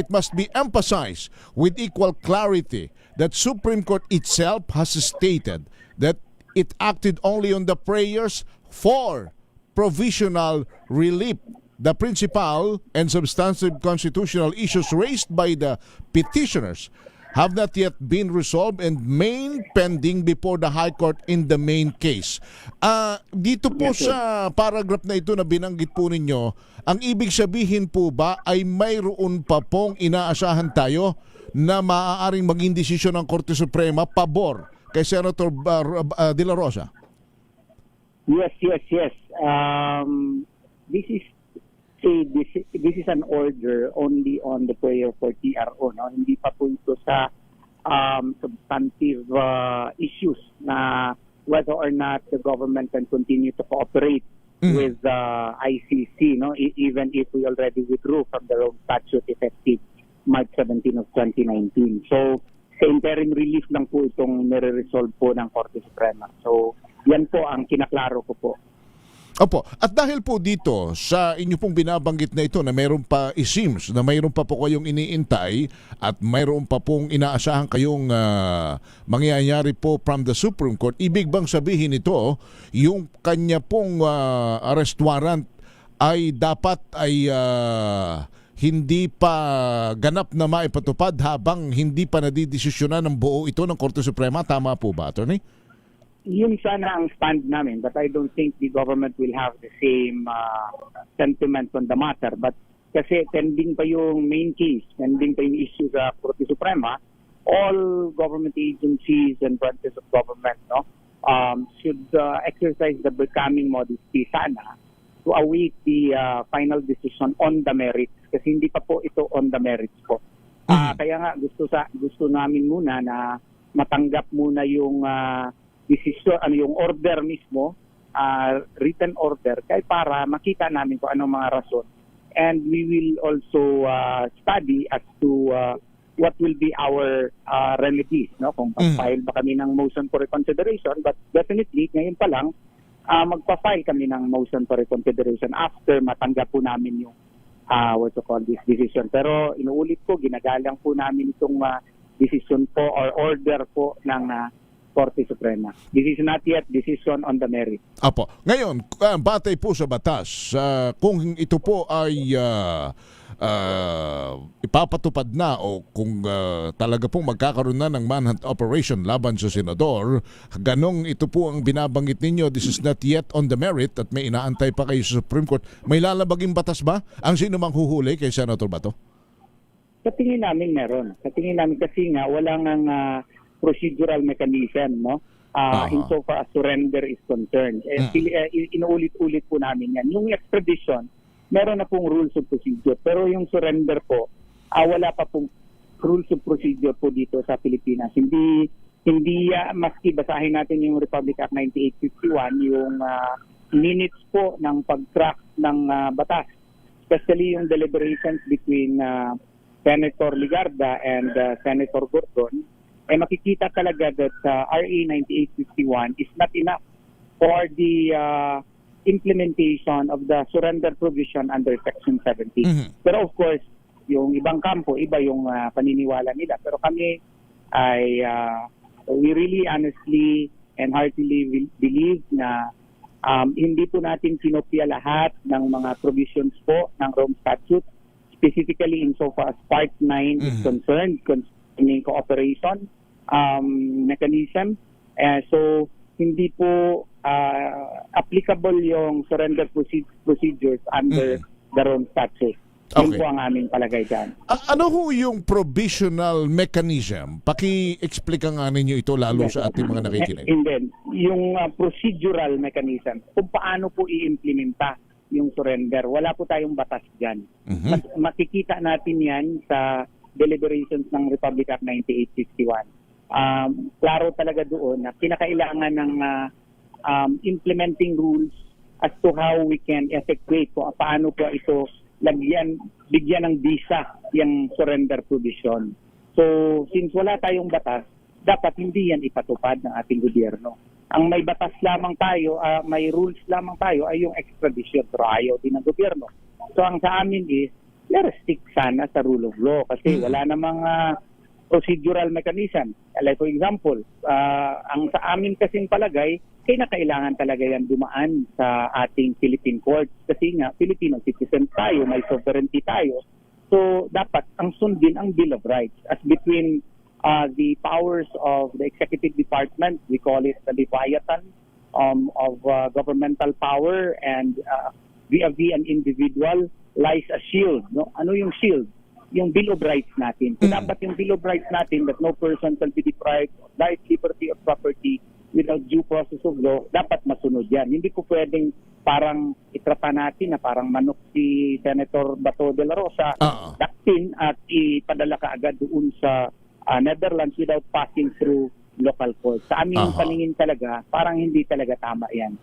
must be emphasized with equal clarity that Supreme Court itself has stated that it acted only on the prayers for provisional relief. The principal and substantive constitutional issues raised by the petitioners have not yet been resolved and main pending before the High Court in the main case. Dito po sa paragraph na ito na binanggit po ninyo, ang ibig sabihin po ba ay mayroon pa pong inaasahan tayo na maaaring maging desisyon ng Korte Suprema pabor kay Senator De La Rosa? Yes. This is an order only on the prayer for TRO. No? Hindi pa po ito sa substantive issues na whether or not the government can continue to cooperate with the ICC, no? Even if we already withdrew from the Rome Statute effective March 17 of 2019. So, sa interim relief lang po itong nire-resolve po ng Korte Suprema. So, yan po ang kinaklaro ko po. Opo. At dahil po dito sa inyo pong binabanggit na ito na mayroon pa, it seems na mayroon pa po kayong iniintay at mayroon pa pong inaasahan kayong mangyayari po from the Supreme Court, ibig bang sabihin ito yung kanya pong arrest warrant ay dapat ay hindi pa ganap na maipatupad habang hindi pa nadidesisyonan ng buo ito ng Korte Suprema? Tama po ba, Attorney? Yun sana ang stand namin, but I don't think the government will have the same sentiment on the matter. But kasi pending pa yung main case, pending pa yung issue sa Korte Suprema, all government agencies and branches of government should exercise the becoming modesty sana to await the final decision on the merits. Kasi hindi pa po ito on the merits po. Kaya nga gusto namin muna na matanggap muna yung decision, yung order mismo, written order, kaya para makita namin kung anong mga rason. And we will also study as to what will be our remedies, no? Kung pag-file ba kami ng motion for reconsideration, but definitely ngayon pa lang magpa-file kami ng motion for reconsideration after matanggap po namin yung what to call this decision. Pero inuulit po, ginagalang po namin itong decision po or order po ng Korte Suprema. This is not yet decision on the merit. Apo. Ngayon, batay po sa batas, kung ito po ay ipapatupad na o kung talaga pong magkakaroon na ng manhunt operation laban sa senador, ganong ito po ang binabanggit ninyo, this is not yet on the merit at may inaantay pa kayo sa Supreme Court. May lalabaging batas ba ang sino mang huhuli kay Senator Bato? Sa tingin namin meron. Sa tingin namin kasi nga walang procedural mechanism, no? Insofar as surrender is concerned. Inuulit-ulit po namin yan. Yung extradition, meron na pong rules of procedure. Pero yung surrender po, wala pa pong rules of procedure po dito sa Pilipinas. Hindi maski basahin natin yung Republic Act 9851, yung minutes po ng pag-track ng batas. Especially yung deliberations between Senator Ligarda and Senator Gordon, ay makikita talaga that RA 9851 is not enough for the implementation of the surrender provision under Section 70. Pero of course, yung ibang kampo, iba yung paniniwala nila. Pero kami ay we really honestly and heartily believe na hindi po natin sinopya lahat ng mga provisions po ng Rome Statute, specifically insofar as Part 9 is concerned, concerning cooperation mechanism. So, hindi po applicable yung surrender procedures under the Rome Statute. Yun po ang aming palagay dyan. Ano ho yung provisional mechanism? Paki-explica nga ninyo ito lalo sa ating mga nakikinig. And then, yung procedural mechanism, kung paano po i-implementa yung surrender. Wala po tayong batas dyan. Makikita natin yan sa deliberations ng Republic Act 9851. Klaro talaga doon na kinakailangan ng implementing rules as to how we can effectuate kung paano po ito bigyan ng visa yung surrender provision. So, since wala tayong batas, dapat hindi yan ipatupad ng ating gobyerno. Ang may batas lamang tayo, may rules lamang tayo ay yung extradition, pero ayaw din ng gobyerno. So, ang sa amin is, let us stick sana sa rule of law kasi wala namang procedural mechanism. Like for example, ang sa amin kasing palagay, kailangan talaga yan dumaan sa ating Philippine courts kasi nga Filipino citizen tayo, may sovereignty tayo. So dapat ang sundin ang Bill of Rights as between the powers of the executive department. We call it the Leviathan of governmental power, and vis-a-vis an individual lies a shield. No? Ano yung shield? Yung Bill of Rights natin. So dapat yung Bill of Rights natin that no person shall be deprived of life, liberty, or property without due process of law, dapat masunod yan. Hindi ko pwedeng parang itrata natin na parang manok si Senator Bato de la Rosa, dakpin at ipadala ka agad doon sa Netherlands without passing through local court. Sa aming paningin talaga, parang hindi talaga tama yan.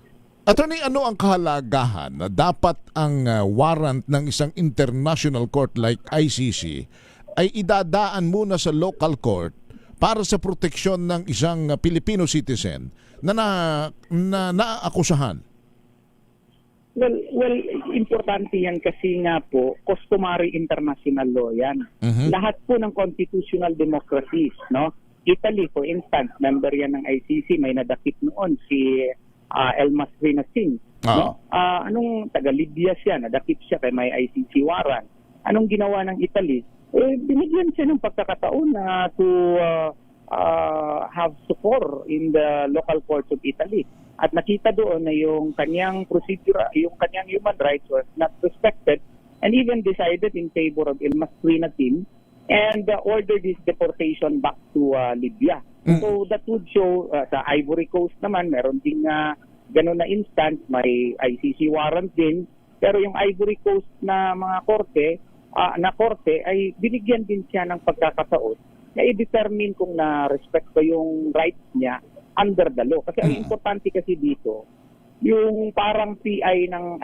Attorney, ano ang kahalagahan na dapat ang warrant ng isang international court like ICC ay idadaan muna sa local court para sa proteksyon ng isang Filipino citizen na naaakusahan? Well, importante yan kasi nga po, customary international law yan. Lahat po ng constitutional democracies, no? Italy, for instance, member yan ng ICC, may nadakip noon si Elmas Rinasin. No? Anong taga-Libya siya, nadakip siya kay may ICC warrant. Anong ginawa ng Italy? Binigyan siya ng pagkakataon na to have support in the local courts of Italy. At nakita doon na yung kanyang procedure, yung kanyang human rights was not respected, and even decided in favor of Elmas Rinasin and ordered his deportation back to Libya. So that would show sa Ivory Coast naman, meron ding ganun na instance, may ICC warrant din, pero yung Ivory Coast na mga korte ay binigyan din siya ng pagkakataon na i-determine kung na-respect ba yung rights niya under the law. Kasi ang importante kasi dito, yung parang PI ng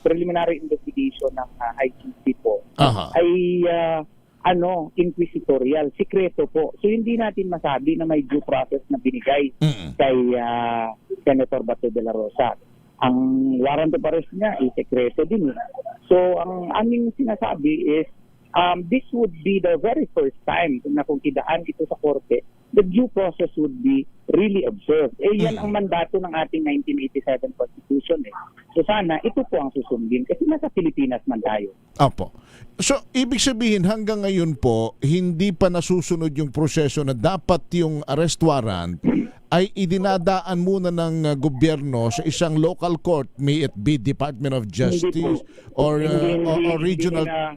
preliminary investigation ng ICC po ay inquisitorial, sikreto po. So hindi natin masabi na may due process na binigay kay Senator Bato de la Rosa. Ang warrant of arrest niya ay sikreto din. So ang aming sinasabi is this would be the very first time na kung idaan ito sa korte, the due process would be really observed. Yan ang mandato ng ating 1987 Constitution. So sana ito po ang susundin kasi nasa Pilipinas man tayo. Opo. So ibig sabihin hanggang ngayon po hindi pa nasusunod yung proseso na dapat yung arrest warrant ay idinadaan muna ng gobyerno sa isang local court, may it be Department of Justice or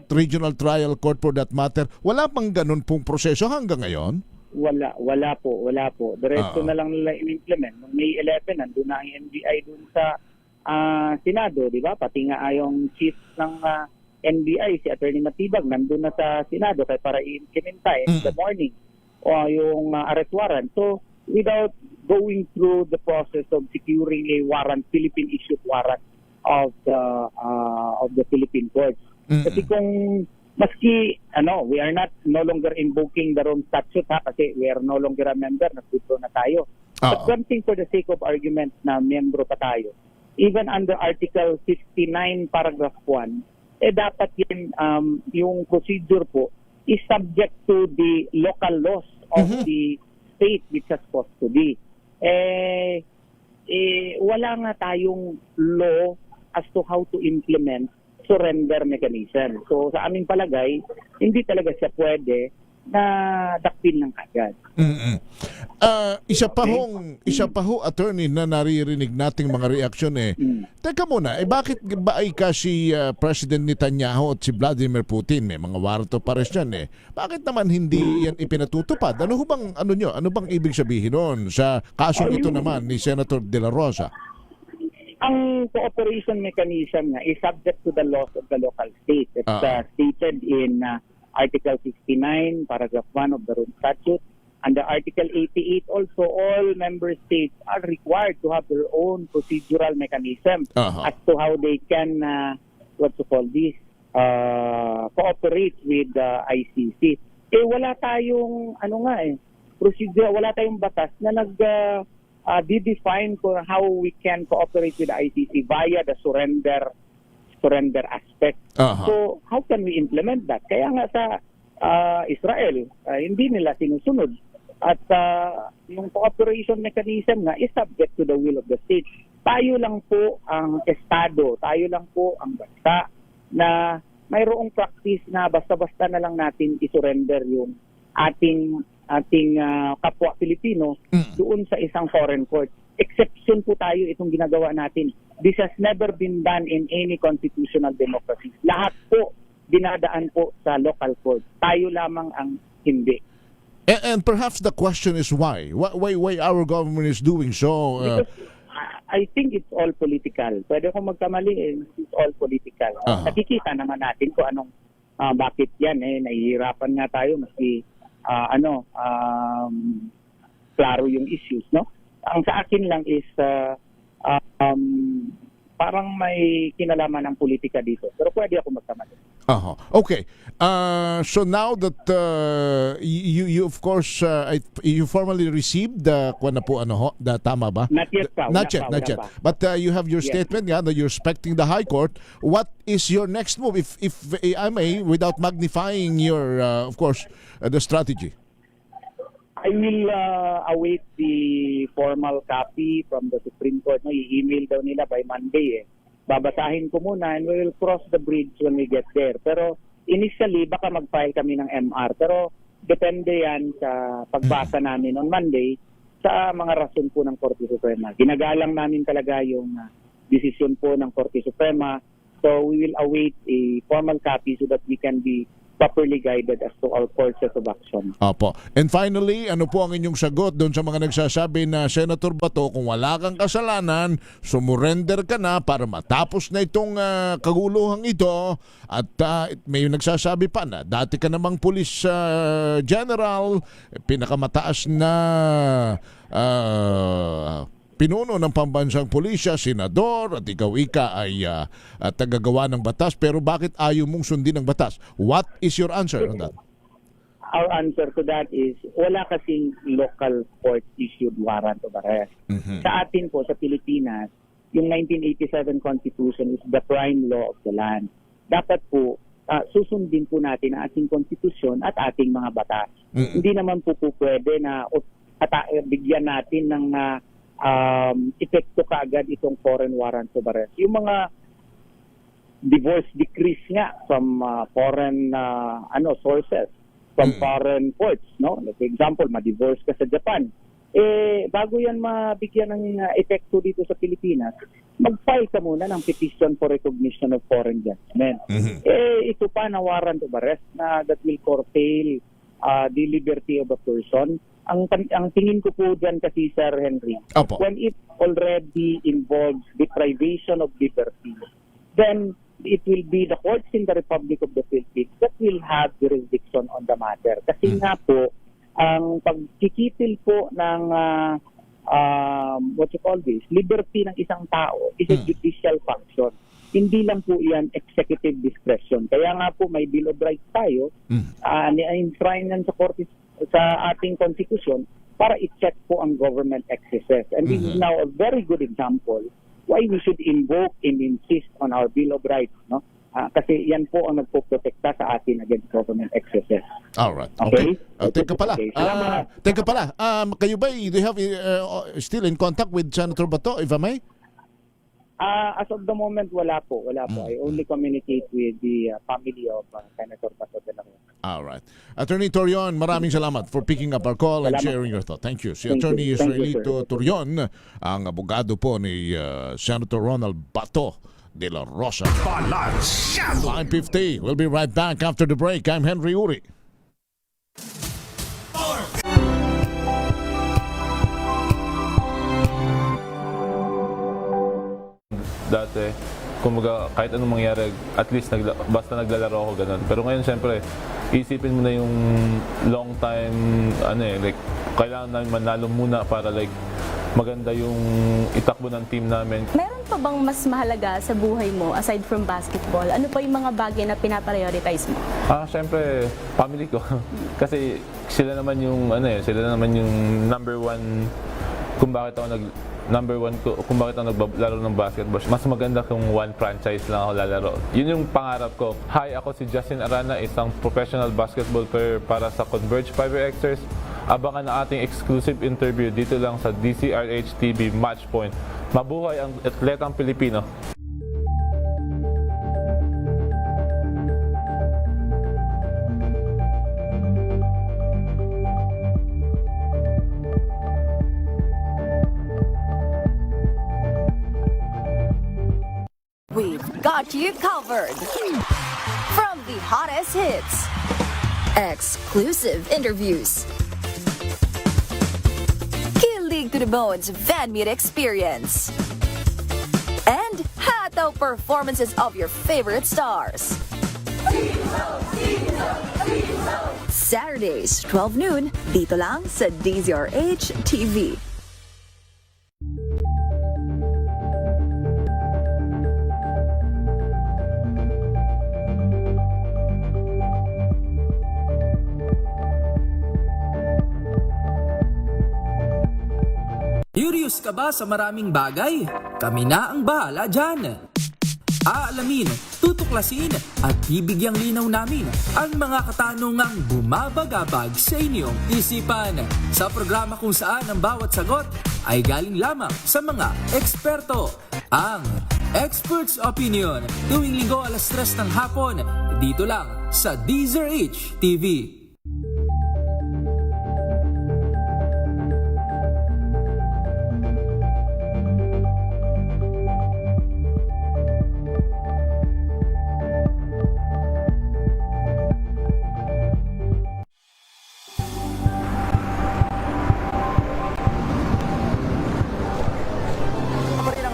regional trial court for that matter. Wala pang ganun pong proseso hanggang ngayon? Wala po. Diretso na lang nila in-implement. Noong May 11, nandun na ang NBI dun sa Senado, di ba? Pati nga yung chief ng NBI, si Attorney Matibag, nandun na sa Senado kaya para i-implementa in the morning yung arrest warrant. So, without going through the process of securing a warrant, Philippine-issued warrant of the Philippine courts. Kasi kung maski we are no longer invoking the Rome Statute kasi we are no longer a member, nag-withdraw na tayo. But one thing for the sake of argument na membro pa tayo, even under Article 69 paragraph 1, dapat yung procedure po is subject to the local laws of the state which is supposed to be. Wala nga tayong law as to how to implement surrender mechanism. So sa aming palagay, hindi talaga siya pwede na dakpin ng kagad. Isa pa ho, attorney, na naririnig nating mga reaksyon Teka muna, bakit ba ay kasi President Netanyahu at si Vladimir Putin may mga warrant of arrest yan Bakit naman hindi yan ipinatutupad? Ano bang ibig sabihin noon sa kasong ito naman ni Senator De La Rosa? Ang cooperation mechanism nga is subject to the laws of the local state. It's stated in Article 69, Paragraph 1 of the Rome Statute. Under Article 88 also, all member states are required to have their own procedural mechanism as to how they can, cooperate with the ICC. Wala tayong, procedure, wala tayong batas na define ko how we can cooperate with the ICC via the surrender aspect. So, how can we implement that? Kaya nga sa Israel, hindi nila sinusunod. At yung cooperation mechanism nga is subject to the will of the state. Tayo lang po ang estado, tayo lang po ang bansa na mayroong practice na basta-basta na lang natin isurrender yung ating kapwa Pilipino doon sa isang foreign court. Exception po tayo itong ginagawa natin. This has never been done in any constitutional democracy. Lahat po dinadaan po sa local court. Tayo lamang ang hindi. And perhaps the question is why? Why our government is doing so? Because I think it's all political. Pwede kong magkamali, it's all political. Nakikita naman natin kung anong bakit yan. Nahihirapan nga tayo maski klaro yung issues, no? Ang sa akin lang is parang may kinalaman ng politika dito. Pero pwede ako magkamali. Okay. So now that you of course you formally received the tama ba? Not yet. Not yet. But you have your statement that you're expecting the High Court. What is your next move if I may, without magnifying your of course the strategy? I will await the formal copy from the Supreme Court. I-email daw nila by Monday. Babasahin ko muna and we will cross the bridge when we get there. Pero initially, baka mag-file kami ng MR. Pero depende yan sa pagbasa namin on Monday sa mga rason po ng Korte Suprema. Ginagalang namin talaga yung desisyon po ng Korte Suprema. So we will await a formal copy so that we can be properly guided as to our courses of action. Opo. And finally, ano po ang inyong sagot doon sa mga nagsasabi na Senator Bato, kung wala kang kasalanan, sumurrender ka na para matapos na itong kaguluhang ito, at may nagsasabi pa na dati ka namang police general, pinakamataas na pinuno ng pambansang pulisya, senador, at ikaw ay tagagawa ng batas, pero bakit ayaw mong sundin ang batas? What is your answer on that? Our answer to that is, wala kasing local court issued warrant of arrest. Sa atin po, sa Pilipinas, yung 1987 Constitution is the prime law of the land. Dapat po, susundin po natin ang ating konstitusyon at ating mga batas. Hindi naman po pwede na bigyan natin ng epekto kaagad itong foreign warrants of arrest. Yung mga divorce decrees nga from foreign sources, from foreign courts, no? Like, for example, ma-divorce ka sa Japan. Bago yan mabigyan ng epekto dito sa Pilipinas, mag-file ka muna ng petition for recognition of foreign judgment. Ito pa na warrant of arrest na that will curtail the liberty of a person. Ang tingin ko po dyan kasi, Sir Henry, when it already involves deprivation of liberty, then it will be the courts in the Republic of the Philippines that will have jurisdiction on the matter. Kasi nga po, ang pagkikipil po ng liberty ng isang tao is a judicial function. Hindi lang po yan executive discretion. Kaya nga po may Bill of Rights tayo, na-enshrine yan sa ating konstitusyon para i-check po ang government excesses. And this is now a very good example why we should invoke and insist on our Bill of Rights, no? Kasi yan po ang nagpoprotekta sa atin against government excesses. Alright. Okay. Teka pala. Kayo ba, do you have still in contact with Senator Bato, if I may? As of the moment, wala po. I only communicate with the family of Senator Bato de la Rosa. All right. Attorney Torion, maraming salamat for picking up our call and sharing your thought. Thank you. Si Attorney Israelito Torion, ang abogado po ni Senator Ronald Bato de la Rosa. 9:50. We'll be right back after the break. I'm Henry Uri. Dati, kumbaga kahit anong mangyari, at least basta naglalaro ako ganun. Pero ngayon siyempre, isipin mo na yung long time, kailangan namin manalo muna para maganda yung itakbo ng team namin. Meron pa bang mas mahalaga sa buhay mo aside from basketball? Ano pa yung mga bagay na pinaprioritize mo? Siyempre, family ko. Kasi sila naman yung number one kung bakit ako naglalaro ng basketball. Mas maganda kung one franchise lang ako lalaro. Yun yung pangarap ko. Hi, ako si Justin Arana, isang professional basketball player para sa Converge Fiberxers. Abangan ang ating exclusive interview dito lang sa DCRH TV Matchpoint. Mabuhay ang atletang Pilipino. got you covered. From the hottest hits, exclusive interviews, kilig to the bones fan meet experience, and hataw performances of your favorite stars. Saturdays, 12 noon, dito lang sa DZRH TV. Curious ka ba sa maraming bagay? Kami na ang bahala dyan. Aalamin, tutuklasin at bibigyang linaw namin ang mga katanungang bumabagabag sa inyong isipan. Sa programa kung saan ang bawat sagot ay galing lamang sa mga eksperto. Ang Expert's Opinion, tuwing linggo 3:00 ng hapon, dito lang sa DZRH TV.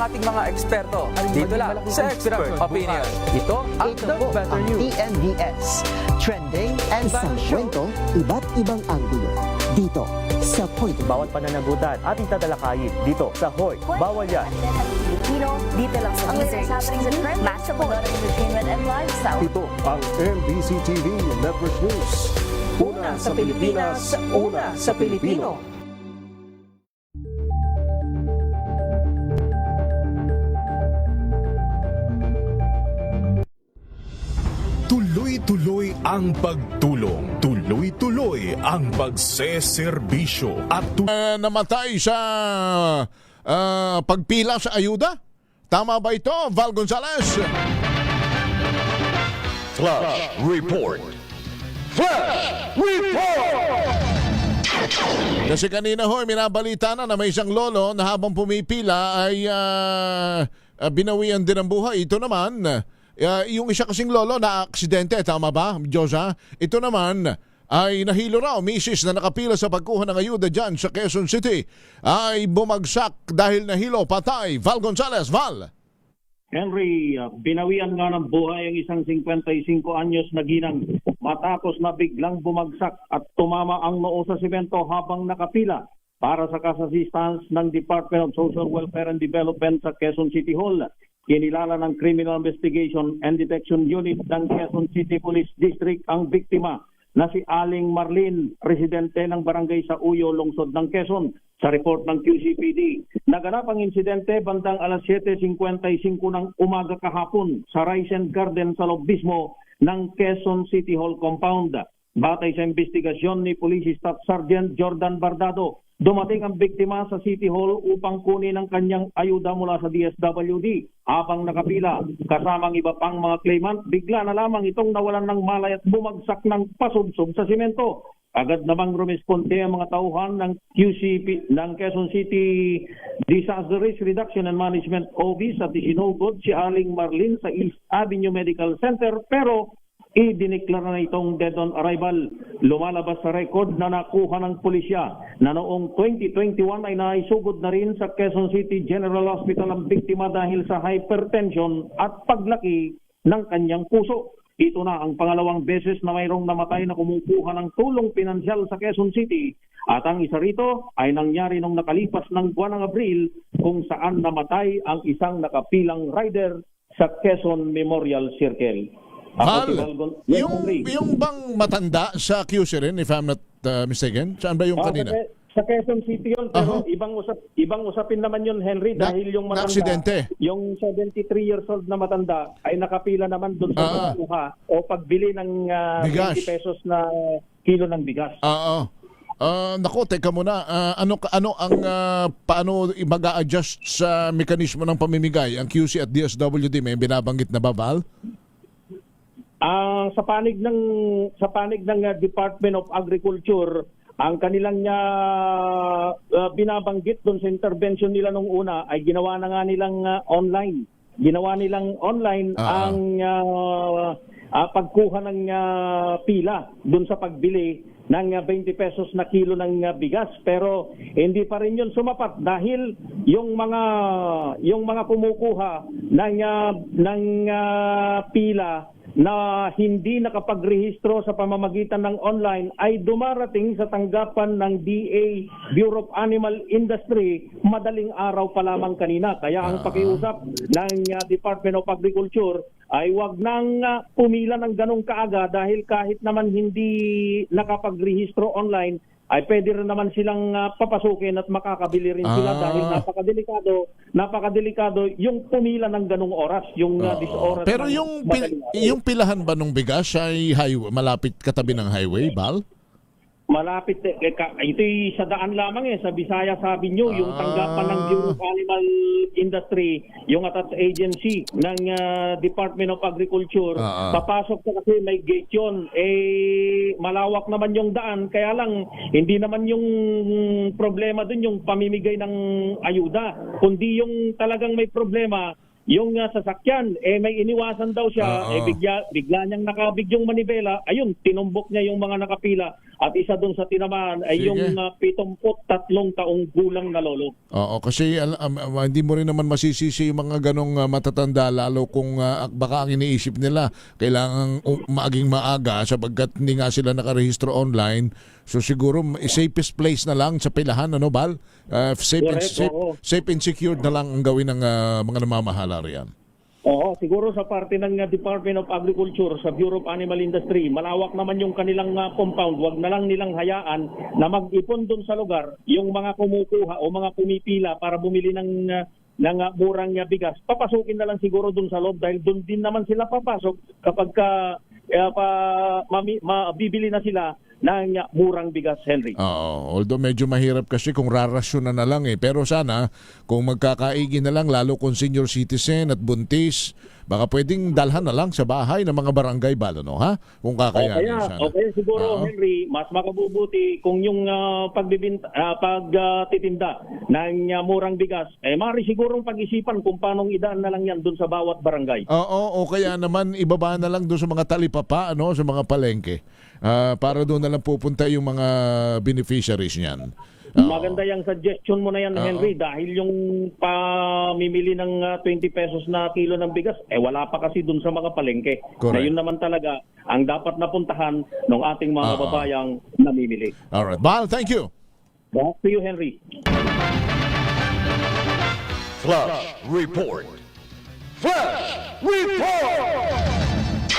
Ating mga eksperto dito lang sa Expert Opinion. Ito ang The Better News. TNVS. Trending and sa kwento, iba't ibang anggulo. Dito sa Point. Bawat pananagutan ating tatalakayin dito sa Hoy. Bawal yan. Filipino, dito lang sa DZRH TV. Match up entertainment and lifestyle. Ito ang MBC TV Network News. Una sa Pilipinas, una sa Pilipino. Tuloy-tuloy ang pagtulong. Tuloy-tuloy ang pagseserbisyo. At namatay sa pagpila sa ayuda? Tama ba ito, Val Gonzales? Flash Report. Flash Report! Kasi kanina ho, minabalita na may isang lolo na habang pumipila ay binawian din ang buhay. Ito naman, yung isa kasing lolo na aksidente, tama ba, Diyosa? Ito naman ay nahilo raw, misis na nakapila sa pagkuha ng ayuda dyan sa Quezon City ay bumagsak dahil nahilo, patay. Val Gonzales, Val. Henry, binawian nga ng buhay ang isang 55 anyos na ginang matapos na biglang bumagsak at tumama ang noo sa simento habang nakapila para sa cash assistance ng Department of Social Welfare and Development sa Quezon City Hall. Kinilala ng Criminal Investigation and Detection Unit ng Quezon City Police District ang biktima na si Aling Marlene, residente ng barangay sa Uyo, lungsod ng Quezon. Sa report ng QCPD, naganap ang insidente bandang 7:55 ng umaga kahapon sa Ryzen Garden sa loob mismo ng Quezon City Hall compound. Batay sa investigasyon ni Police Staff Sergeant Jordan Bardado, dumating ang biktima sa City Hall upang kunin ang kanyang ayuda mula sa DSWD. Habang nakapila, kasamang iba pang mga claimant, bigla na lamang itong nawalan ng malay at bumagsak ng pasubsob sa simento. Agad namang rumisponde ang mga tauhan ng QCP ng Quezon City Disaster Risk Reduction and Management Office at isinugod si Aling Marlene sa East Avenue Medical Center pero idineklara na itong dead on arrival. Lumalabas sa record na nakuha ng pulisya na noong 2021 ay naisugod na rin sa Quezon City General Hospital ang biktima dahil sa hypertension at paglaki ng kanyang puso. Ito na ang pangalawang beses na mayroong namatay na kumukuha ng tulong pinansyal sa Quezon City. At ang isa rito ay nangyari nung nakalipas ng buwan ng Abril kung saan namatay ang isang nakapilang rider sa Quezon Memorial Circle. Val, yung bang matanda sa QC rin, if I'm not mistaken? Saan ba yung kanina? Sa Quezon City yun, pero ibang usapin naman yun, Henry, dahil yung matanda, yung 73 years old na matanda ay nakapila naman doon sa pagkuha o pagbili ng 20 pesos na kilo ng bigas. Naku, teka muna. Ano ang paano mag-a-adjust sa mekanismo ng pamimigay ang QC at DSWD? May binabanggit na ba, Val? Sa panig ng Department of Agriculture, ang kanilang binabanggit doon sa intervention nila nung una ay ginawa na nga nilang online. ginawa nilang online ang pagkuha ng pila dun sa pagbili ng 20 pesos na kilo ng bigas, pero hindi pa rin yun sumapat dahil yung mga kumukuha ng pila na hindi nakapagrehistro sa pamamagitan ng online ay dumarating sa tanggapan ng DA, Bureau of Animal Industry, madaling araw pa lamang kanina. Kaya ang pakiusap ng Department of Agriculture ay wag nang pumila ng ganong kaaga dahil kahit naman hindi nakapagrehistro online, ay pwede rin naman silang papasukin at makakabili rin sila dahil napakadelikado yung pumila ng ganong oras, yung 10 oras. Pero yung pilahan ba ng bigas ay malapit katabi ng highway, Bal? Malapit, ito'y sa daan lamang sa Bisaya sabi nyo, yung tanggapan ng Bureau of Animal Industry, yung attached agency ng Department of Agriculture, papasok ka kasi may gate yun, malawak naman yung daan, kaya lang hindi naman yung problema dun yung pamimigay ng ayuda, kundi yung talagang may problema, yung sasakyan, may iniwasan daw siya, bigla niyang nakabig yung manibela, ayun, tinumbok niya yung mga nakapila, at isa doon sa tinamaan ay yung 73 taong gulang na lolo. Oo, kasi hindi mo rin naman masisisi yung mga ganong matatanda, lalo kung baka ang iniisip nila, kailangan maging maaga sapagkat hindi nga sila nakarehistro online. So siguro safest place na lang sa pilahan, ano Bal? Safe and secured na lang ang gawin ng mga namamahala riyan. Oo, siguro sa parte ng Department of Agriculture, sa Bureau of Animal Industry, malawak naman yung kanilang compound. Wag na lang nilang hayaan na mag-ipon doon sa lugar yung mga kumukuha o mga pumipila para bumili ng murang bigas. Papasukin na lang siguro doon sa loob dahil doon din naman sila papasok kapag mabibili na sila ng murang bigas, Henry. Although medyo mahirap kasi kung rarasyon na lang Pero sana kung magkakaigi na lang, lalo kung senior citizen at buntis, baka pwedeng dalhan na lang sa bahay ng mga barangay Balo, no? Ha? Kung kakayanin sana. Okay, siguro, Henry, mas makabubuti kung yung pagtitinda ng murang bigas, maaari sigurong pag-isipan kung paano idaan na lang yan dun sa bawat barangay. O kaya naman ibaba na lang doon sa mga talipapa, sa mga palengke. Para doon na lang pupunta yung mga beneficiaries niyan. Maganda yung suggestion mo na yan, Henry, dahil yung pamimili ng 20 pesos na kilo ng bigas, wala pa kasi dun sa mga palengke. Correct. Na yun naman talaga ang dapat napuntahan ng ating mga babayang namimili. Alright. Bal, thank you. Back to you, Henry. Flash Report. Flash Report!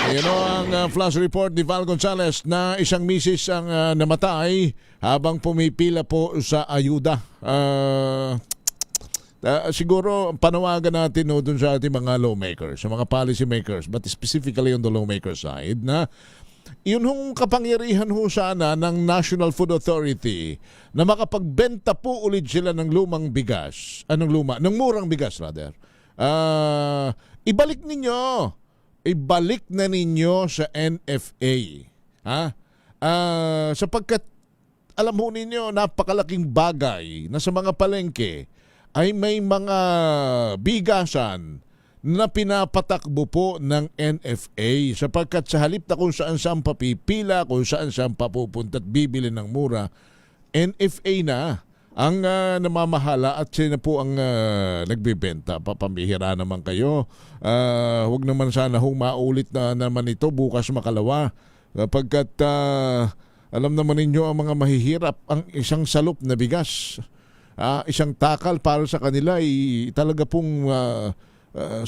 Ayan ang flash report ni Val Gonzales na isang misis ang namatay habang pumipila po sa ayuda. Siguro panawagan natin dun sa ating mga lawmakers, sa mga policy makers, but specifically on the lawmaker side, na yun hong kapangyarihan sana ng National Food Authority na makapagbenta po ulit sila ng lumang bigas, ng murang bigas rather. Ibalik na ninyo sa NFA. Sapagkat alam ho ninyo, napakalaking bagay na sa mga palengke ay may mga bigasan na pinapatakbo po ng NFA sapagkat sa halip na kung saan papipila, kung saan papupunta at bibili ng mura, NFA na ang namamahala at sila po ang nagbibenta. Papambihira naman kayo. Huwag naman sana maulit na naman ito bukas makalawa. Pagkat alam naman ninyo ang mga mahihirap, ang isang salop na bigas, isang takal para sa kanila ay talaga pong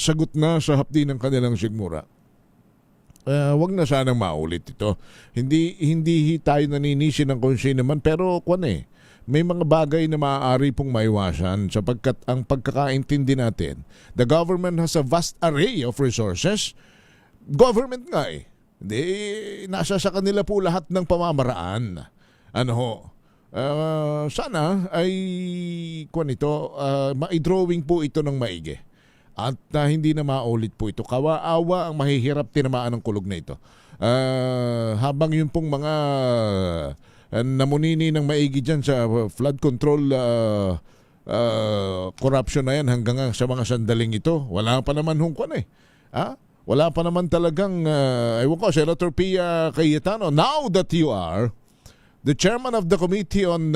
sagot na sa hapdi ng kanilang sigmura. Huwag na sanang maulit ito. Hindi tayo naninisi ng kung sino naman, pero may mga bagay na maaari pong maiwasan sapagkat ang pagkakaintindi natin, the government has a vast array of resources. Government nga Hindi, nasa sa kanila po lahat ng pamamaraan. Sana ay ma-drawing po ito ng maigi. At hindi na maulit po ito. Kawaawa ang mahihirap tinamaan ng kulog na ito. Habang yun pong mga namunini ng maigi dyan sa flood control corruption na yan hanggang sa mga sandaling ito. Wala pa naman hungkwan eh. Wala pa naman talagang, ewan ko, Senator Pia Cayetano, now that you are the chairman of the Committee on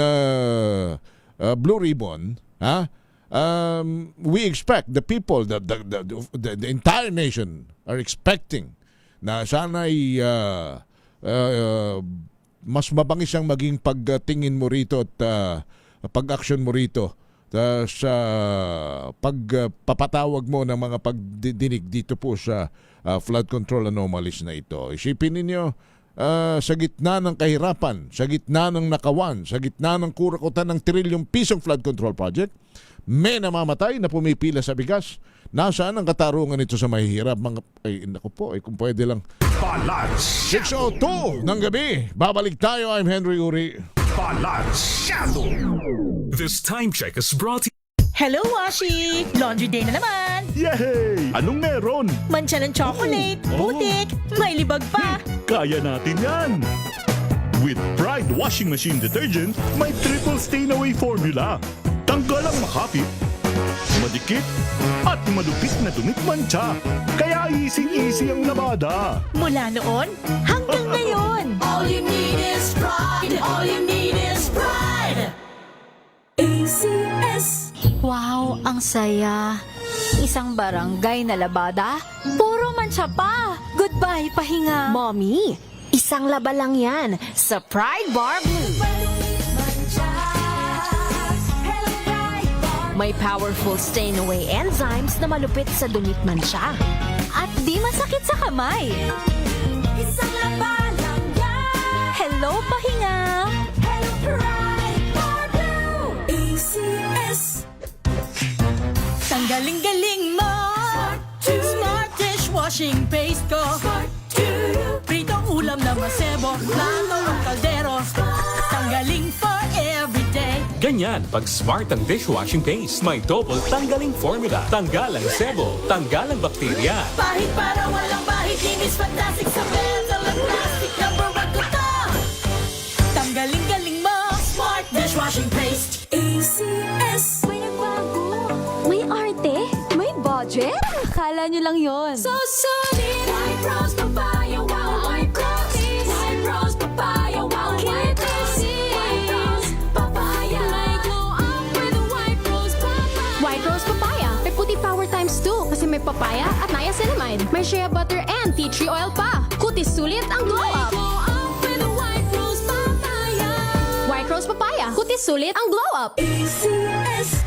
Blue Ribbon, we expect the people, the entire nation are expecting na sana'y mas mabangis ang maging pagtingin mo rito at pag-action mo rito sa pagpapatawag mo ng mga pagdinig dito po sa flood control anomalies na ito. Isipin ninyo, sa gitna ng kahirapan, sa gitna ng nakawan, sa gitna ng kurakutan ng trilyong pisong flood control project, may namamatay na pumipila sa bigas. Nasaan ang katarungan nito sa mahihirap? Naku po, kung pwede lang. Balance 6:02 ng gabi. Babalik tayo. I'm Henry Uri. Balansyado. This time check is brought to Hello, Washi! Laundry day na naman! Yay! Anong meron? Mancha ng chocolate, putik, may libag pa! Kaya natin yan! With Pride Washing Machine Detergent, may triple stain away formula. Tanggal ang makapit, madikit, at madupit na dumit mancha. Kaya easy-easy ang labada. Mula noon hanggang ngayon! All you need is pride. All you need is pride. ACS. Wow, ang saya. Isang barangay na labada, puro mancha pa. Goodbye, pahinga. Mommy, isang laba lang yan sa Pride Bar Blue. May powerful stain away enzymes na malupit sa dumit mancha. At di masakit sa kamay. Isang laba lang yan. Hello, pahinga. Hello, Pride Bar Blue. ACS. Tanggaling-galing mo! Smart dishwashing paste ko! Pritong ulam na masebo, plato ang kaldero. Tanggaling for everyday. Ganyan, pag smart ang dishwashing paste, may double tanggaling formula. Tanggal ang sebo, tanggal ang bakterya. Pahit para walang bahit, linis fantastic sa metal at plastic. Number one ko to. Tanggaling-galing mo! Smart dishwashing paste. ACS. May arte? May budget? Akala nyo lang yon. So solid. White rose papaya, wow, white rose. White rose papaya, wow, white rose. White rose papaya. May glow up with white rose papaya. White rose papaya. May puti power times 2 kasi may papaya at niacinamide. May shea butter and tea tree oil pa. Kutis sulit ang glow up. May glow up with white rose papaya. White rose papaya. Kutis sulit ang glow up. ACS.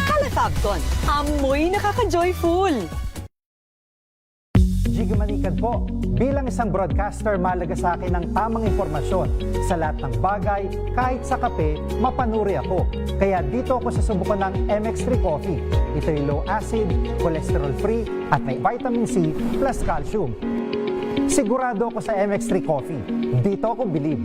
Calefabton, amoy nakaka-joyful. Jiggy Manikad po. Bilang isang broadcaster, mahalaga sa akin ang tamang impormasyon sa lahat ng bagay, kahit sa kape, mapanuri ako. Kaya dito ako susubukan ng MX3 Coffee. Ito'y low acid, cholesterol free, at may vitamin C plus calcium. Sigurado ako sa MX3 Coffee. Dito ako bilib.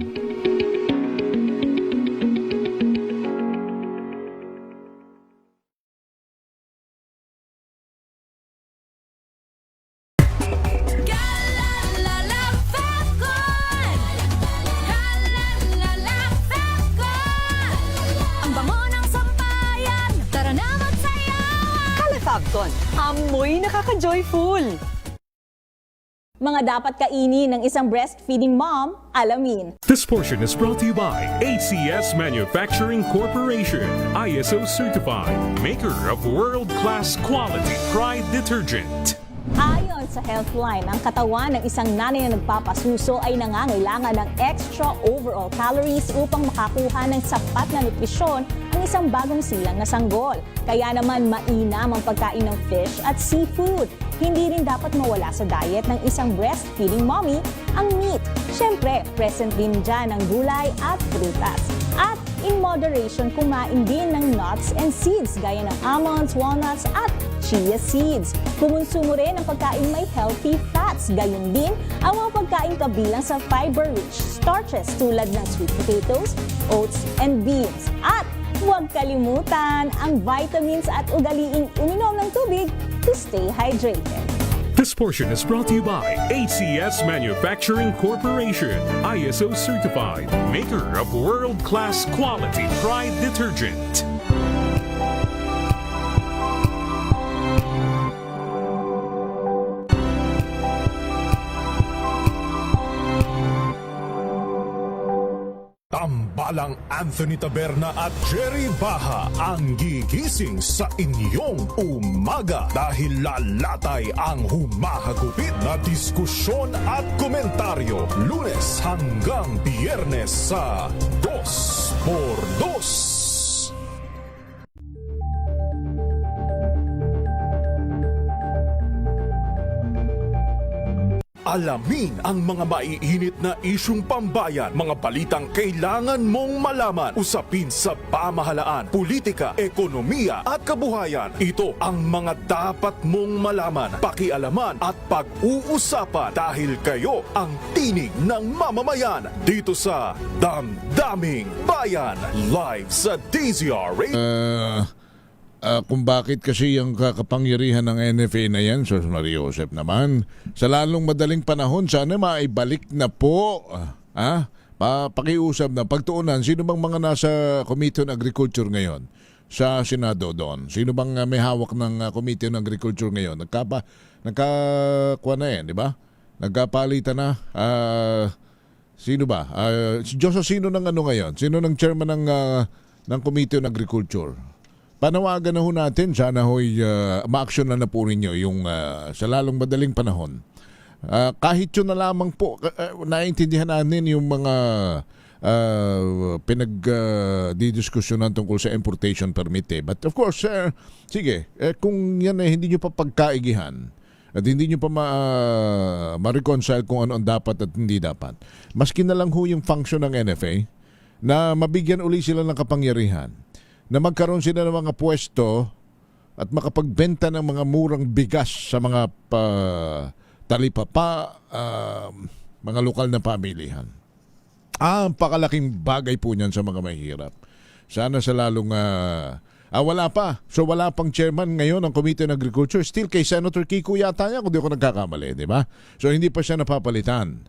Calefabton, amoy nakaka-joyful. Mga dapat kainin ng isang breastfeeding mom, alamin. This portion is brought to you by ACS Manufacturing Corporation, ISO certified, maker of world-class quality Pride detergent. Ayon sa Healthline, ang katawan ng isang nanay na nagpapasuso ay nangangailangan ng extra overall calories upang makakuha ng sapat na nutrisyon ang isang bagong silang na sanggol. Kaya naman mainam ang pagkain ng fish at seafood. Hindi rin dapat mawala sa diet ng isang breastfeeding mommy ang meat. Siyempre, present din dyan ang gulay at prutas. At in moderation, kumain din ng nuts and seeds gaya ng almonds, walnuts at chia seeds. Kumonsumo rin ang pagkain may healthy fats. Gayon din ang mga pagkain kabilang sa fiber-rich starches tulad ng sweet potatoes, oats, and beans. At huwag kalimutan ang vitamins at ugaliing uminom ng tubig to stay hydrated. This portion is brought to you by ACS Manufacturing Corporation, ISO certified, maker of world-class quality Pride detergent. Tambalang Anthony Taberna at Jerry Baha ang gigising sa inyong umaga dahil lalatay ang humahagupit na diskusyon at komentaryo Lunes hanggang Biyernes sa 2x2. Alamin ang mga maiinit na isyung pambayan, mga balitang kailangan mong malaman, usapin sa pamahalaan, politika, ekonomiya at kabuhayan. Ito ang mga dapat mong malaman, pakialaman at pag-uusapan dahil kayo ang tinig ng mamamayan dito sa Damdaming Bayan, live sa DZRH. Kung bakit kasi yung kapangyarihan ng NFA na yan, Sos Maria Josep naman, sa lalong madaling panahon, sana maibalik na po. Pakiusap na, pagtuunan, sino bang mga nasa Committee on Agriculture ngayon? Sa Senado doon. Sino bang may hawak ng Committee on Agriculture ngayon? Nagkakuha na yan, di ba? Nagkapalitan na. Sino ba? Sino ng ano ngayon? Sino ng chairman ng Committee on Agriculture? Panawagan na ho natin, sana ho'y ma-action na po ninyo yung sa lalong madaling panahon. Kahit yun na lamang po, naiintindihan natin yung mga pinag-didiskusyonan tungkol sa importation permit. But of course, sige, kung yan hindi nyo pa pagkaigihan at hindi nyo pa ma-reconcile kung ano ang dapat at hindi dapat, maski na lang ho yung function ng NFA na mabigyan uli sila ng kapangyarihan, na magkaroon sila ng mga pwesto at makapagbenta ng mga murang bigas sa mga talipapa, mga lokal na pamilihan. Ang pakalaking bagay po niyan sa mga mahirap. Sana sa lalong wala pa. So wala pang chairman ngayon ng Committee on Agriculture. Still kay Senator Kiko yata niya, kung di ako nagkakamali, di ba? So hindi pa siya napapalitan.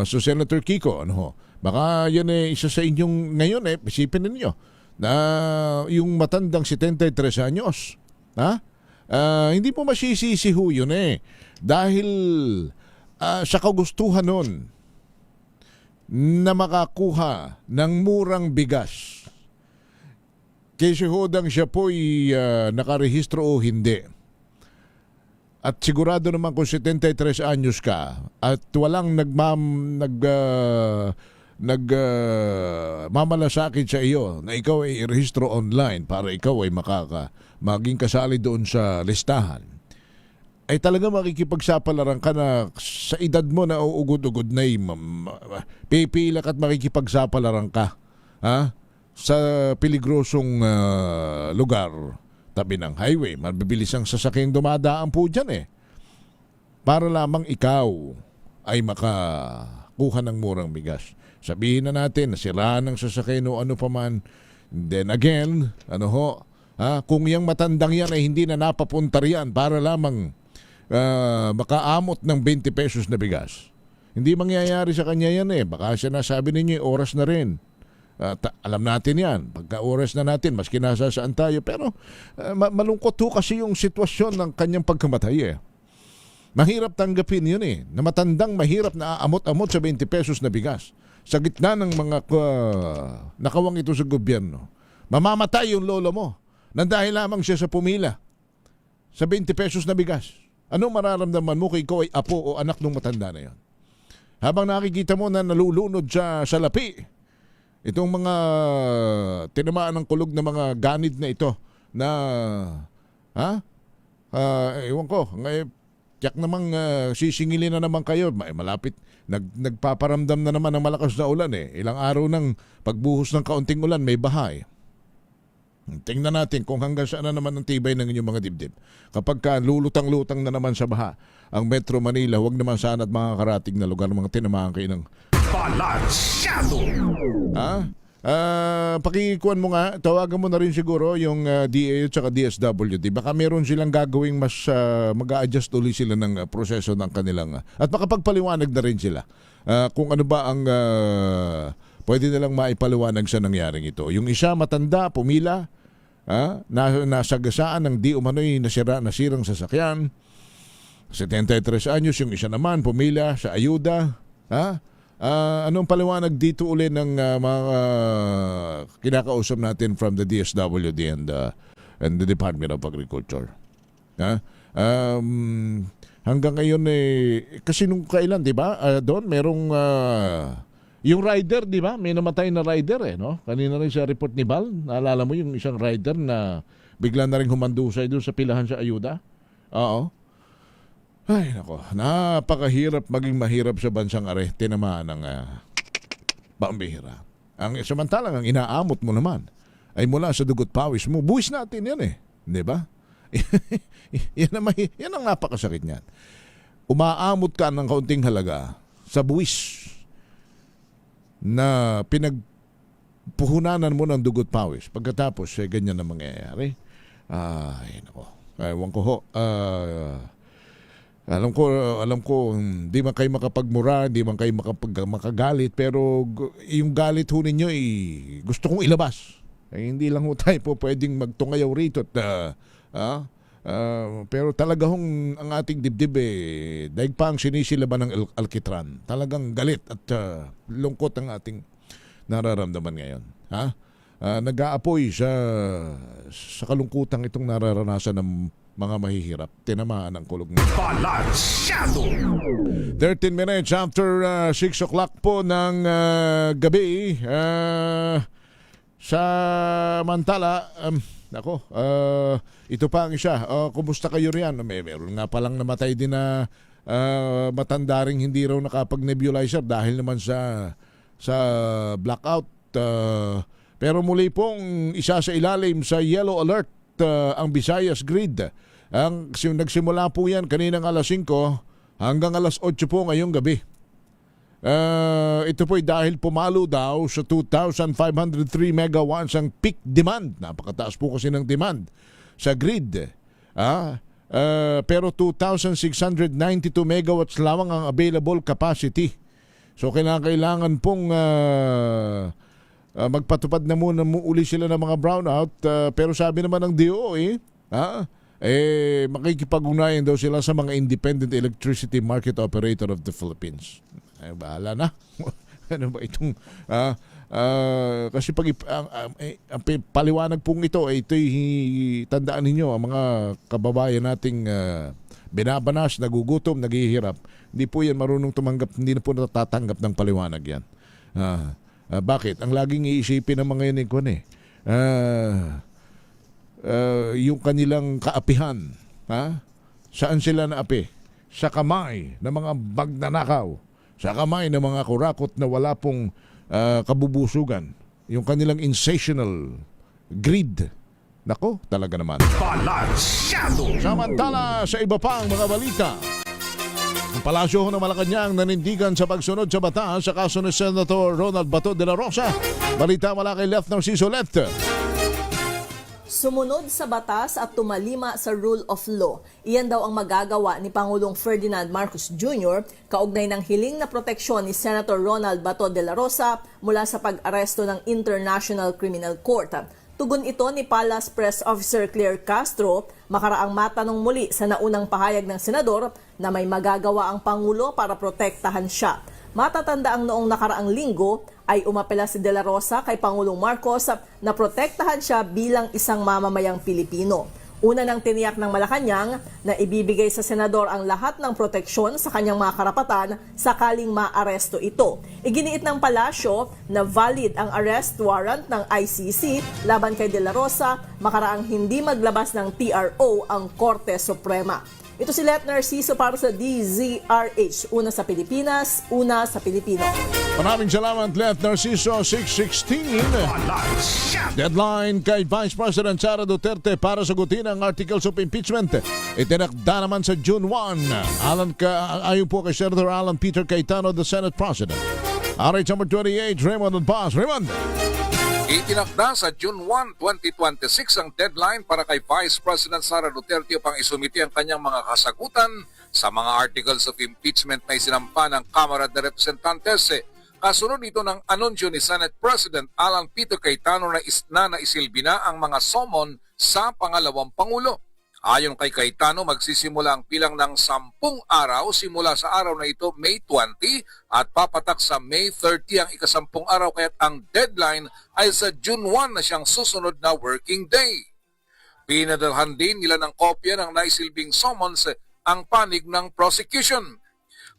So Senator Kiko, baka yan isa sa inyong ngayon isipin ninyo na yung matandang 73 anyos, hindi po masisisi ho yun dahil sa kagustuhan nun na makakuha ng murang bigas kasi hodang siya po'y nakarehistro o hindi. At sigurado naman kung 73 anyos ka at walang mamalasakit sa iyo na ikaw ay i-rehistro online para ikaw ay maging kasali doon sa listahan, ay talaga makikipagsapalaran ka na sa edad mo na uugod-ugod na pipilak at makikipagsapalaran ka sa peligrosong lugar, tabi ng highway, mabibilis ang sasakyang dumadaan po dyan para lamang ikaw ay makakuha ng murang bigas. Sabihin na natin na sila ng sasakyan o ano pa man. Then again, kung yung matandang yan ay hindi na napapunta riyan para lamang makaamot ng 20 pesos na bigas, hindi mangyayari sa kanya yan Baka siya nasabi ninyo, oras na rin. Alam natin yan. Pagka oras na natin, maski nasa saan tayo. Pero malungkot ho kasi yung sitwasyon ng kanyang pagkamatay Mahirap tanggapin yun na matandang mahirap na aamot-amot sa 20 pesos na bigas sa gitna ng mga nakawang ito sa gobyerno. Mamamatay yung lolo mo nang dahil lamang siya sa pumila sa 20 pesos na bigas. Anong mararamdaman mo kung ikaw ay apo o anak ng matanda na yan? Habang nakikita mo na nalulunod sa lapi itong mga tinamaan ng kulog na mga ganid na ito na ewan ko, tiyak namang sisingilin na naman kayo. Malapit, nagpaparamdam na naman ng malakas na ulan Ilang araw ng pagbuhos ng kaunting ulan, may baha Tingnan natin kung hanggang saan na naman ang tibay ng inyong mga dibdib. Kapag lulutang-lutang na naman sa baha ang Metro Manila, huwag naman sana at mga karating na lugar ng mga tinamaan kayo ng Balansyado! Pakikuan mo nga, tawagan mo na rin siguro yung DA at saka DSWD. Baka meron silang gagawing mas mag-a-adjust ulit sila ng proseso ng kanilang at makapagpaliwanag na rin sila kung ano ba ang pwede nilang maipaliwanag sa nangyaring ito. Yung isa matanda, pumila, nasagasaan ng di umano'y nasirang sasakyan. 73 anyos, yung isa naman pumila sa ayuda. Anong paliwanag dito uli ng mga kinakausap natin from the DSWD and the Department of Agriculture? Hanggang ngayon kasi nung kailan, 'di ba? Doon merong yung rider, 'di ba? May namatay na rider no? Kanina rin sa report ni Bal, naalala mo yung isang rider na bigla na rin humandusay doon sa pilahan sa ayuda? Oo. Ay, nako, napakahirap maging mahirap sa bansang are, tinamaan ng pambihira. Samantalang ang inaamot mo naman ay mula sa dugot pawis mo. Buwis natin yan di ba? Yan ang napakasakit niyan. Umaamot ka ng kaunting halaga sa buwis na pinagpuhunanan mo ng dugot pawis. Pagkatapos, ganyan na mangyayari. Ay, nako. Ewan ko ho. Alam ko, hindi man kayo makapagmura, hindi man kayo makagalit, pero yung galit ho ninyo gusto kong ilabas. Hindi lang ho tayo po pwedeng magtungayaw rito pero talaga hong ang ating dibdib daig pa ang sinisilaban ng alkitran. Talagang galit at lungkot ang ating nararamdaman ngayon. Nag-aapoy sa kalungkutan itong nararanasan ng mga mahihirap, tinamaan ng kulog nito. 13 minutes after 6 o'clock po ng gabi sa Mantala. Ito pa ang isa. Kumusta kayo riyan? Meron nga palang namatay din na matanda ring hindi raw nakapag-nebulizer dahil naman sa blackout. Pero muli pong isa sa ilalim sa yellow alert ang Visayas Grid. Nagsimula po yan kaninang alas 5 hanggang alas 8 po ngayong gabi. Ito po dahil pumalo daw sa 2,503 megawatts ang peak demand. Napakataas po kasi ng demand sa grid. Pero 2,692 megawatts lamang ang available capacity. So kailangan pong magpatupad na muna uli sila ng mga brownout. Pero sabi naman ng DOE, makikipag-ugnayan daw sila sa mga Independent Electricity Market Operator of the Philippines. Bahala na. Ano ba itong kasi pag ang paliwanag pong ito'y tandaan ninyo ang mga kababayan nating binabanas, nagugutom, naghihirap. Hindi po yan marunong tumanggap, hindi na po natatanggap ng paliwanag yan. Bakit? Ang laging iisipin ng mga yun yung kanilang kaapihan. Saan sila naapi? Sa kamay ng mga magnanakaw. Sa kamay ng mga kurakot na wala pong kabubusugan. Yung kanilang insatiable greed. Nako, talaga naman. Samantala, sa iba pang mga balita, ang Palasyo ng Malacanang nanindigan sa pagsunod sa batas sa kaso ni Senator Ronald Bato de la Rosa. Balita mula kay Left Narciso Left. Sumunod sa batas at tumalima sa rule of law. Iyan daw ang magagawa ni Pangulong Ferdinand Marcos Jr. kaugnay ng hiling na proteksyon ni Senator Ronald Bato de la Rosa mula sa pag-aresto ng International Criminal Court. Tugon ito ni Palace Press Officer Claire Castro makaraang matanong muli sa naunang pahayag ng senador na may magagawa ang Pangulo para protektahan siya. Matatanda ang noong nakaraang linggo ay umapela si De La Rosa kay Pangulong Marcos na protektahan siya bilang isang mamamayang Pilipino. Una nang tiniyak ng Malacanang na ibibigay sa senador ang lahat ng proteksyon sa kanyang mga karapatan sakaling maaresto ito. Iginiit ng palasyo na valid ang arrest warrant ng ICC laban kay De La Rosa makaraang hindi maglabas ng TRO ang Korte Suprema. Ito si Let Narciso para sa DZRH. Una sa Pilipinas, una sa Pilipino. Maraming salamat, Let Narciso. 6:16. Deadline kay Vice President Sara Duterte para sagutin ang articles of impeachment. Itinakda naman sa June 1. Ayon po kay Senator Alan Peter Cayetano, the Senate President. RH number 28, Raymond Paz. Raymond. Itinakda sa June 1, 2026 ang deadline para kay Vice President Sara Duterte upang isumiti ang kanyang mga kasagutan sa mga articles of impeachment na isinampa ng Kamara de Representantes. Kasunod nito ng anunsyo ni Senate President Alan Peter Cayetano na naisilbi na ang mga summon sa pangalawang Pangulo. Ayon kay Cayetano, magsisimula ang pilang ng 10 araw simula sa araw na ito, May 20, at papatak sa May 30 ang ika-10 araw, kaya't ang deadline ay sa June 1 na siyang susunod na working day. Pinadalhan din nila ng kopya ng naisilbing summons ang panig ng prosecution.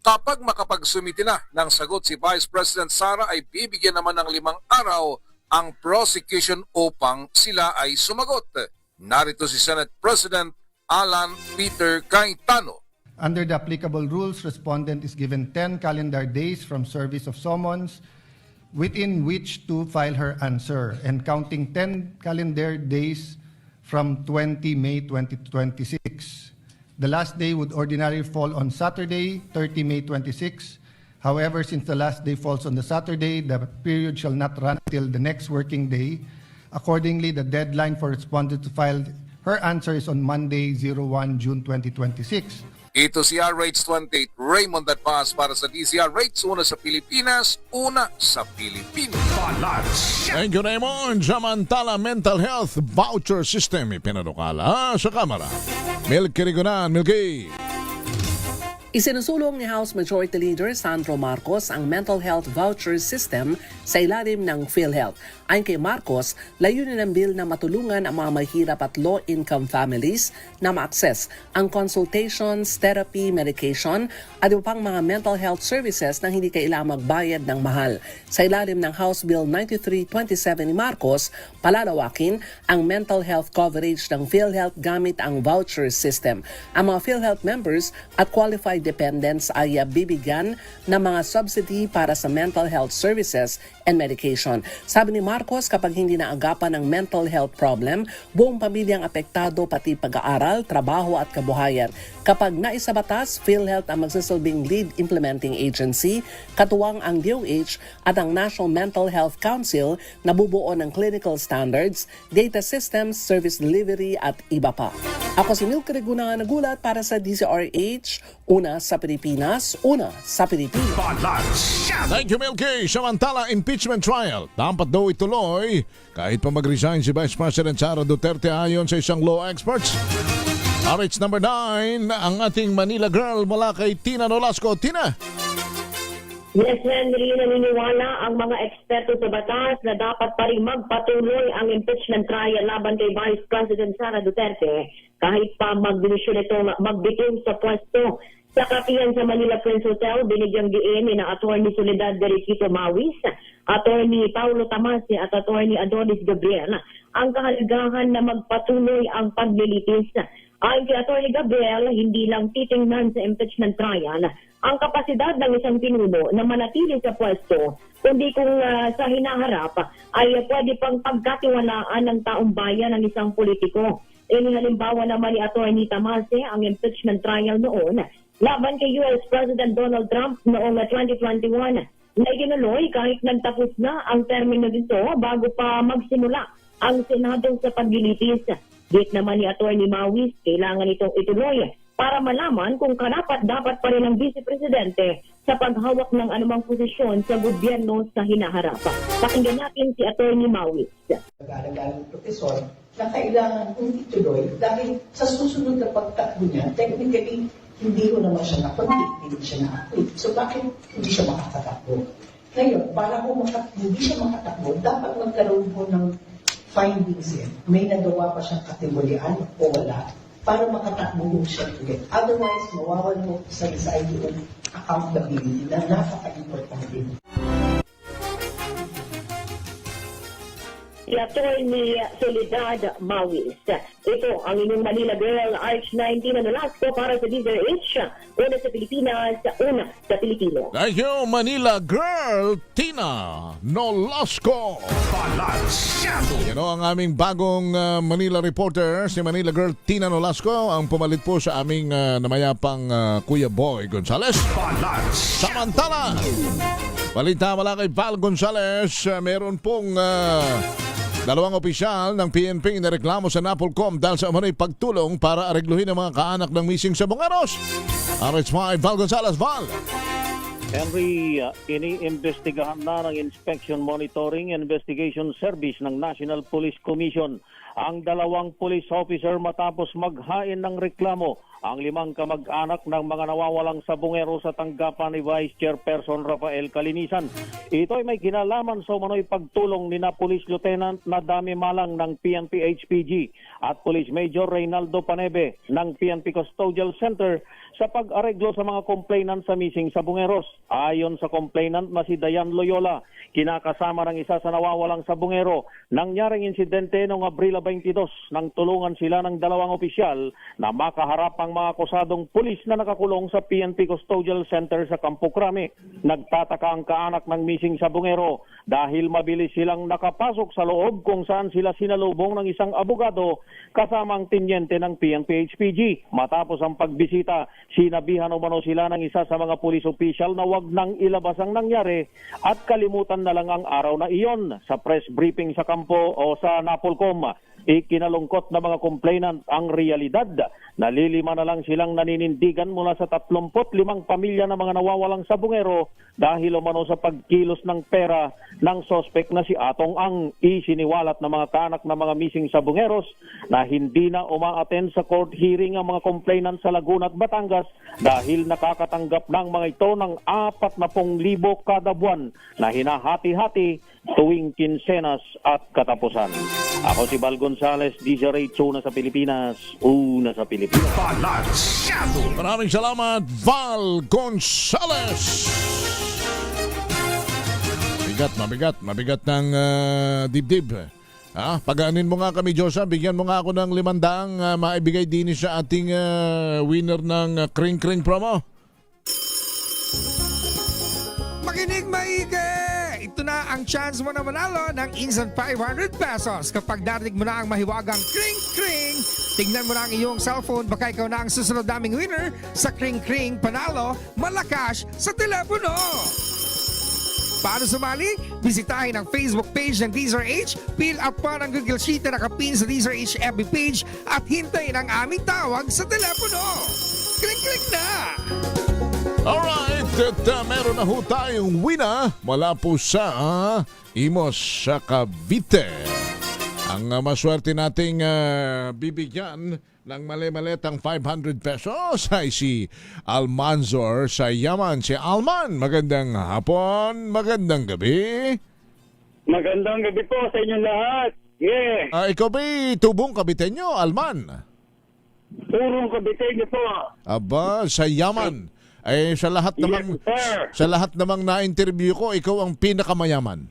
Kapag makapagsumiti na ng sagot si Vice President Sara, ay bibigyan naman ng 5 araw ang prosecution upang sila ay sumagot. Narito si Senate President Alan Peter Cayetano. Under the applicable rules, respondent is given 10 calendar days from service of summons within which to file her answer, and counting 10 calendar days from 20 May 2026. The last day would ordinarily fall on Saturday, 30 May 26. However, since the last day falls on the Saturday, the period shall not run until the next working day. Accordingly, the deadline for respondent to file her answer is on Monday, 01 June 2026. Ito si RH28 Raymond Advaz para sa DZRH, una sa Pilipinas, una sa Pilipinas. Thank you, Raymond. Samantala, mental health voucher system ipinadukala sa Kamara. Milky Rigunan, Milky. Isinusulong ni House Majority Leader Sandro Marcos ang mental health voucher system sa ilalim ng PhilHealth. Ayon kay Marcos, layunin ng bill na matulungan ang mga mahirap at low-income families na ma-access ang consultations, therapy, medication at iba pang mga mental health services na hindi kailangang magbayad ng mahal. Sa ilalim ng House Bill 9327 ni Marcos, palalawakin ang mental health coverage ng PhilHealth gamit ang voucher system. Ang mga PhilHealth members at qualified dependents ay bibigyan ng mga subsidy para sa mental health services and medication. Sabi ni Marcos, kapag hindi naagapan ng mental health problem, buong pamilyang apektado pati pag-aaral, trabaho at kabuhayan. Kapag naisabatas, PhilHealth ang magsasalbing lead implementing agency, katuwang ang DOH at ang National Mental Health Council na bubuo ng clinical standards, data systems, service delivery at iba pa. Ako si Milky Rigunan, nagulat para sa DZRH, una sa Pilipinas, una sa Pilipinas. Thank you, Milky. Samantala, impeachment trial. Dapat daw ituloy kahit pa mag-resign si Vice President Sara Duterte ayon sa isang law experts. RH number 9, ang ating Manila girl mula kay Tina Nolasco. Tina! Yes, Henry, naniniwala ang mga eksperto sa batas na dapat pa rin magpatuloy ang impeachment trial laban kay Vice President Sara Duterte kahit pa magdesisyon ito magbitiw sa pwesto. Sa kapihan sa Manila Prince Hotel, binigyang diin ni na Attorney Soledad Derriquito Mawis, Attorney Paulo Tamasi at Attorney Adonis Gabriel ang kahalagahan na magpatuloy ang paglilitis. Ayon kay Attorney Gabriel, hindi lang titingnan sa impeachment trial ang kapasidad ng isang pinuno na manatili sa pwesto, kundi kung sa hinaharap ay pwede pang pagkatiwalaan ng taong bayan ng isang politiko. Halimbawa naman ni Attorney Tamasi ang impeachment trial noon laban kay US President Donald Trump noong 2021 na iginuloy kahit nagtapos na ang termino dito bago pa magsimula ang Senado sa paglilitis. Git naman ni Attorney Mawis, kailangan itong ituloy para malaman kung karapat-dapat pa rin ang Vice Presidente sa paghawak ng anumang posisyon sa gobyerno sa hinaharap. Pakinggan natin si Attorney Mawis. Nag-aalagang profesor na kailangan kong ituloy dahil sa susunod na pagtakbo niya, technically, hindi ko naman siya nakonvict, hindi siya na-acquit. So bakit hindi siya makakatakbo? Ngayon, para kung hindi siya makatakbo, dapat magkaroon po ng findings yan. May nagawa pa siyang kategoryan o wala para makatakbo mo siya ulit. Otherwise, mawawan mo sa side yung accountability na napaka-importante. Si Attorney Soledad Mawis. Ito ang inyong Manila Girl, RH19 na Nolasco para sa DZRH. Una sa Pilipinas, una sa Pilipino. Thank you, Manila Girl, Tina Nolasco. Yan o ang aming bagong Manila reporter, si Manila Girl, Tina Nolasco, ang pumalit po sa aming namayapang Kuya Boy Gonzales. Samantala, balita mula kay Val Gonzales, meron pong Dalawang opisyal ng PNP inareklamo sa Napolcom dahil sa umano'y pagtulong para aregluhin ang mga kaanak ng missing sa Bungaros. RH5 Val Gonzalez, Val. Henry, iniimbestigahan na ng Inspection Monitoring Investigation Service ng National Police Commission ang dalawang police officer matapos maghain ng reklamo ang 5 kamag-anak ng mga nawawalang sabungero sa tanggapan ni Vice Chairperson Rafael Calinisan. Ito ay may kinalaman sa umano'y pagtulong ni na Police Lieutenant Nadame Malang ng PNP HPG at Police Major Reynaldo Panebe ng PNP Custodial Center sa pag-areglo sa mga complainant sa missing sabungeros. Ayon sa complainant na si Dayan Loyola, kinakasama ng isa sa nawawalang sabungero. Nangyaring insidente noong Abril 22 nang tulungan sila ng dalawang opisyal na makaharap ang mga akusadong pulis na nakakulong sa PNP Custodial Center sa Campo Crame. Nagtataka ang kaanak ng missing sabungero dahil mabilis silang nakapasok sa loob kung saan sila sinalubong ng isang abogado kasama ang tinyente ng PNP HPG. Matapos ang pagbisita, sinabihan umano sila ng isa sa mga police official na wag nang ilabas ang nangyari at kalimutan na lang ang araw na iyon. Sa press briefing sa kampo o sa Napolcom, ikinalungkot na mga complainant ang realidad. Nalilima na lang silang naninindigan mula sa 35 pamilya na mga nawawalang sabungero dahil umano sa pagkilos ng pera ng sospek na si Atong Ang. Isiniwalat ng mga kaanak ng mga missing sabungeros na hindi na umaattend sa court hearing ang mga complainant sa Laguna at Batangas dahil nakakatanggap ng mga ito ng 40,000 kada buwan na hinahati-hati tuwing kinsenas at katapusan. Ako si Val Gonzalez, DZRH, una sa Pilipinas, una sa Pilipinas. Maraming salamat, Val Gonzalez. Mabigat ng dibdib. Pagaanin mo nga kami, Josa. Bigyan mo nga ako ng 500 maibigay din sa ating winner ng Kring Kring promo. Makinig maigi! Ito na ang chance mo na manalo ng instant 500 pesos kapag narinig mo na ang mahiwagang Kring Kring. Tingnan mo na ang iyong cellphone, baka ikaw na ang susunod naming winner sa Kring Kring Panalo Malacash sa telepono. Para sumali, bisitahin ang Facebook page ng DZRH, fill up pa ng Google Sheet na nakapin sa DZRH FB page at hintayin ang aming tawag sa telepono. Kring-kring na! Alright, meron na ho tayong winner mula po sa Imos sa Cavite. Ang maswerte nating bibigyan ng mali-maletang 500 pesos ay si Almanzor sa Yaman. Si Alman, magandang hapon, magandang gabi. Magandang gabi po sa inyong lahat. Yeah. Ikaw ba'y tubong Kabitenyo, Alman? Purong Kabitenyo po. Aba, sa Yaman. Ay sa lahat namang sa lahat namang na-interview ko, ikaw ang pinakamayaman.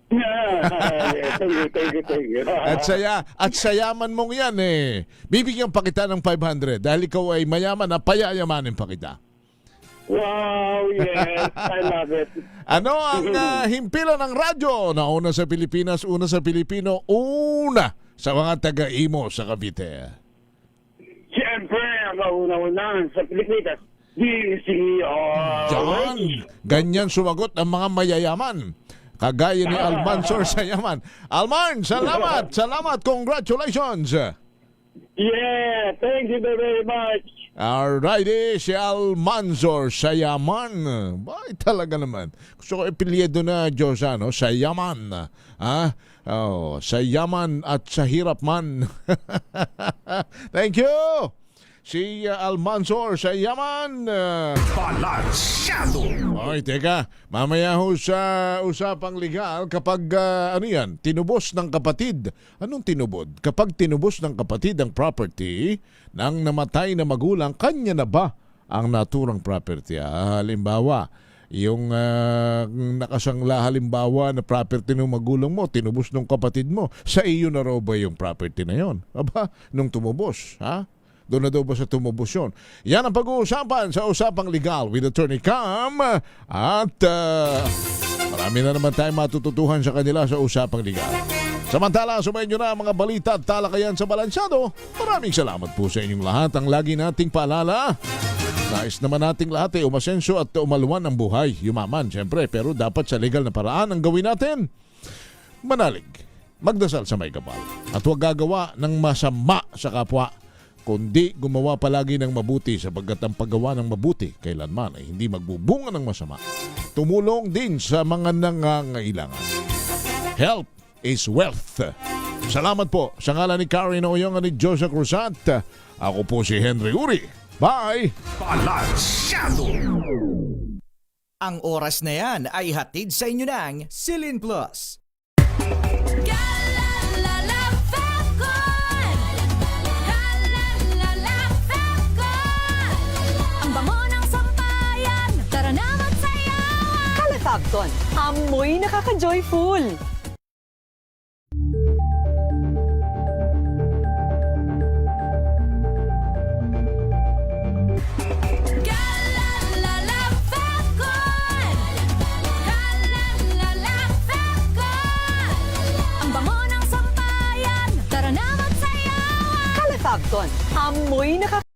Thank you. At sa yaman mong yan bibigyan pa kita ng 500 dahil ikaw ay mayaman na payayamanin pa kita. Wow, yes, I love it. Ano ang himpilan ng radyo na una sa Pilipinas, una sa Pilipino, una sa mga taga-Imo sa Cavite? Siyempre, ang kauna-una sa Pilipinas. Yan, ganyan sumagot ang mga mayayaman. Kagaya ni Almanzor sa Yaman. Alman, salamat, congratulations. Yeah, thank you very much. Alrighty, si Almanzor sa Yaman. Bay, talaga naman. Gusto ko ipilyedo na Diyosa, no? Sa Yaman. Sa Yaman at sa hirap man. Thank you. Si Almanzor sa Yaman. Balansyado. Oy, teka. Mamaya ho sa usapang legal kapag tinubos ng kapatid. Anong tinubod? Kapag tinubos ng kapatid ang property ng namatay na magulang, kanya na ba ang naturang property? Halimbawa, yung nakasangla halimbawa na property ng magulang mo, tinubos ng kapatid mo, sa iyo na raw ba yung property na yon? Aba, nung tumubos, doon na daw ba sa tumubos yun? Yan ang pag-uusapan sa Usapang Legal with Attorney Cam. At marami na naman tayong matututuhan sa kanila sa Usapang Legal. Samantala, sumayin nyo na ang mga balita at talakayan sa Balansyado. Maraming salamat po sa inyong lahat. Ang lagi nating paalala, nais naman nating lahat umasenso at umaluan ang buhay. Yumaman, siyempre, pero dapat sa legal na paraan ang gawin natin. Manalig magdasal sa may kapal. At huwag gagawa ng masama sa kapwa, kundi gumawa palagi ng mabuti sapagkat ang paggawa ng mabuti kailanman ay hindi magbubunga ng masama. Tumulong din sa mga nangangailangan. Help is wealth. Salamat po sa ngalan ni Karen Oyong at ni Joseph Cruzat. Ako po si Henry Uri. Bye! Balansyado! Ang oras na yan ay hatid sa inyo ng Silin Plus. Ang bango ng sampayan, tara na magsayawan! Kalafabton, amoy nakaka-joyful. Ang bango ng sampayan, tara na magsayawan! Kalafabton, amoy nakaka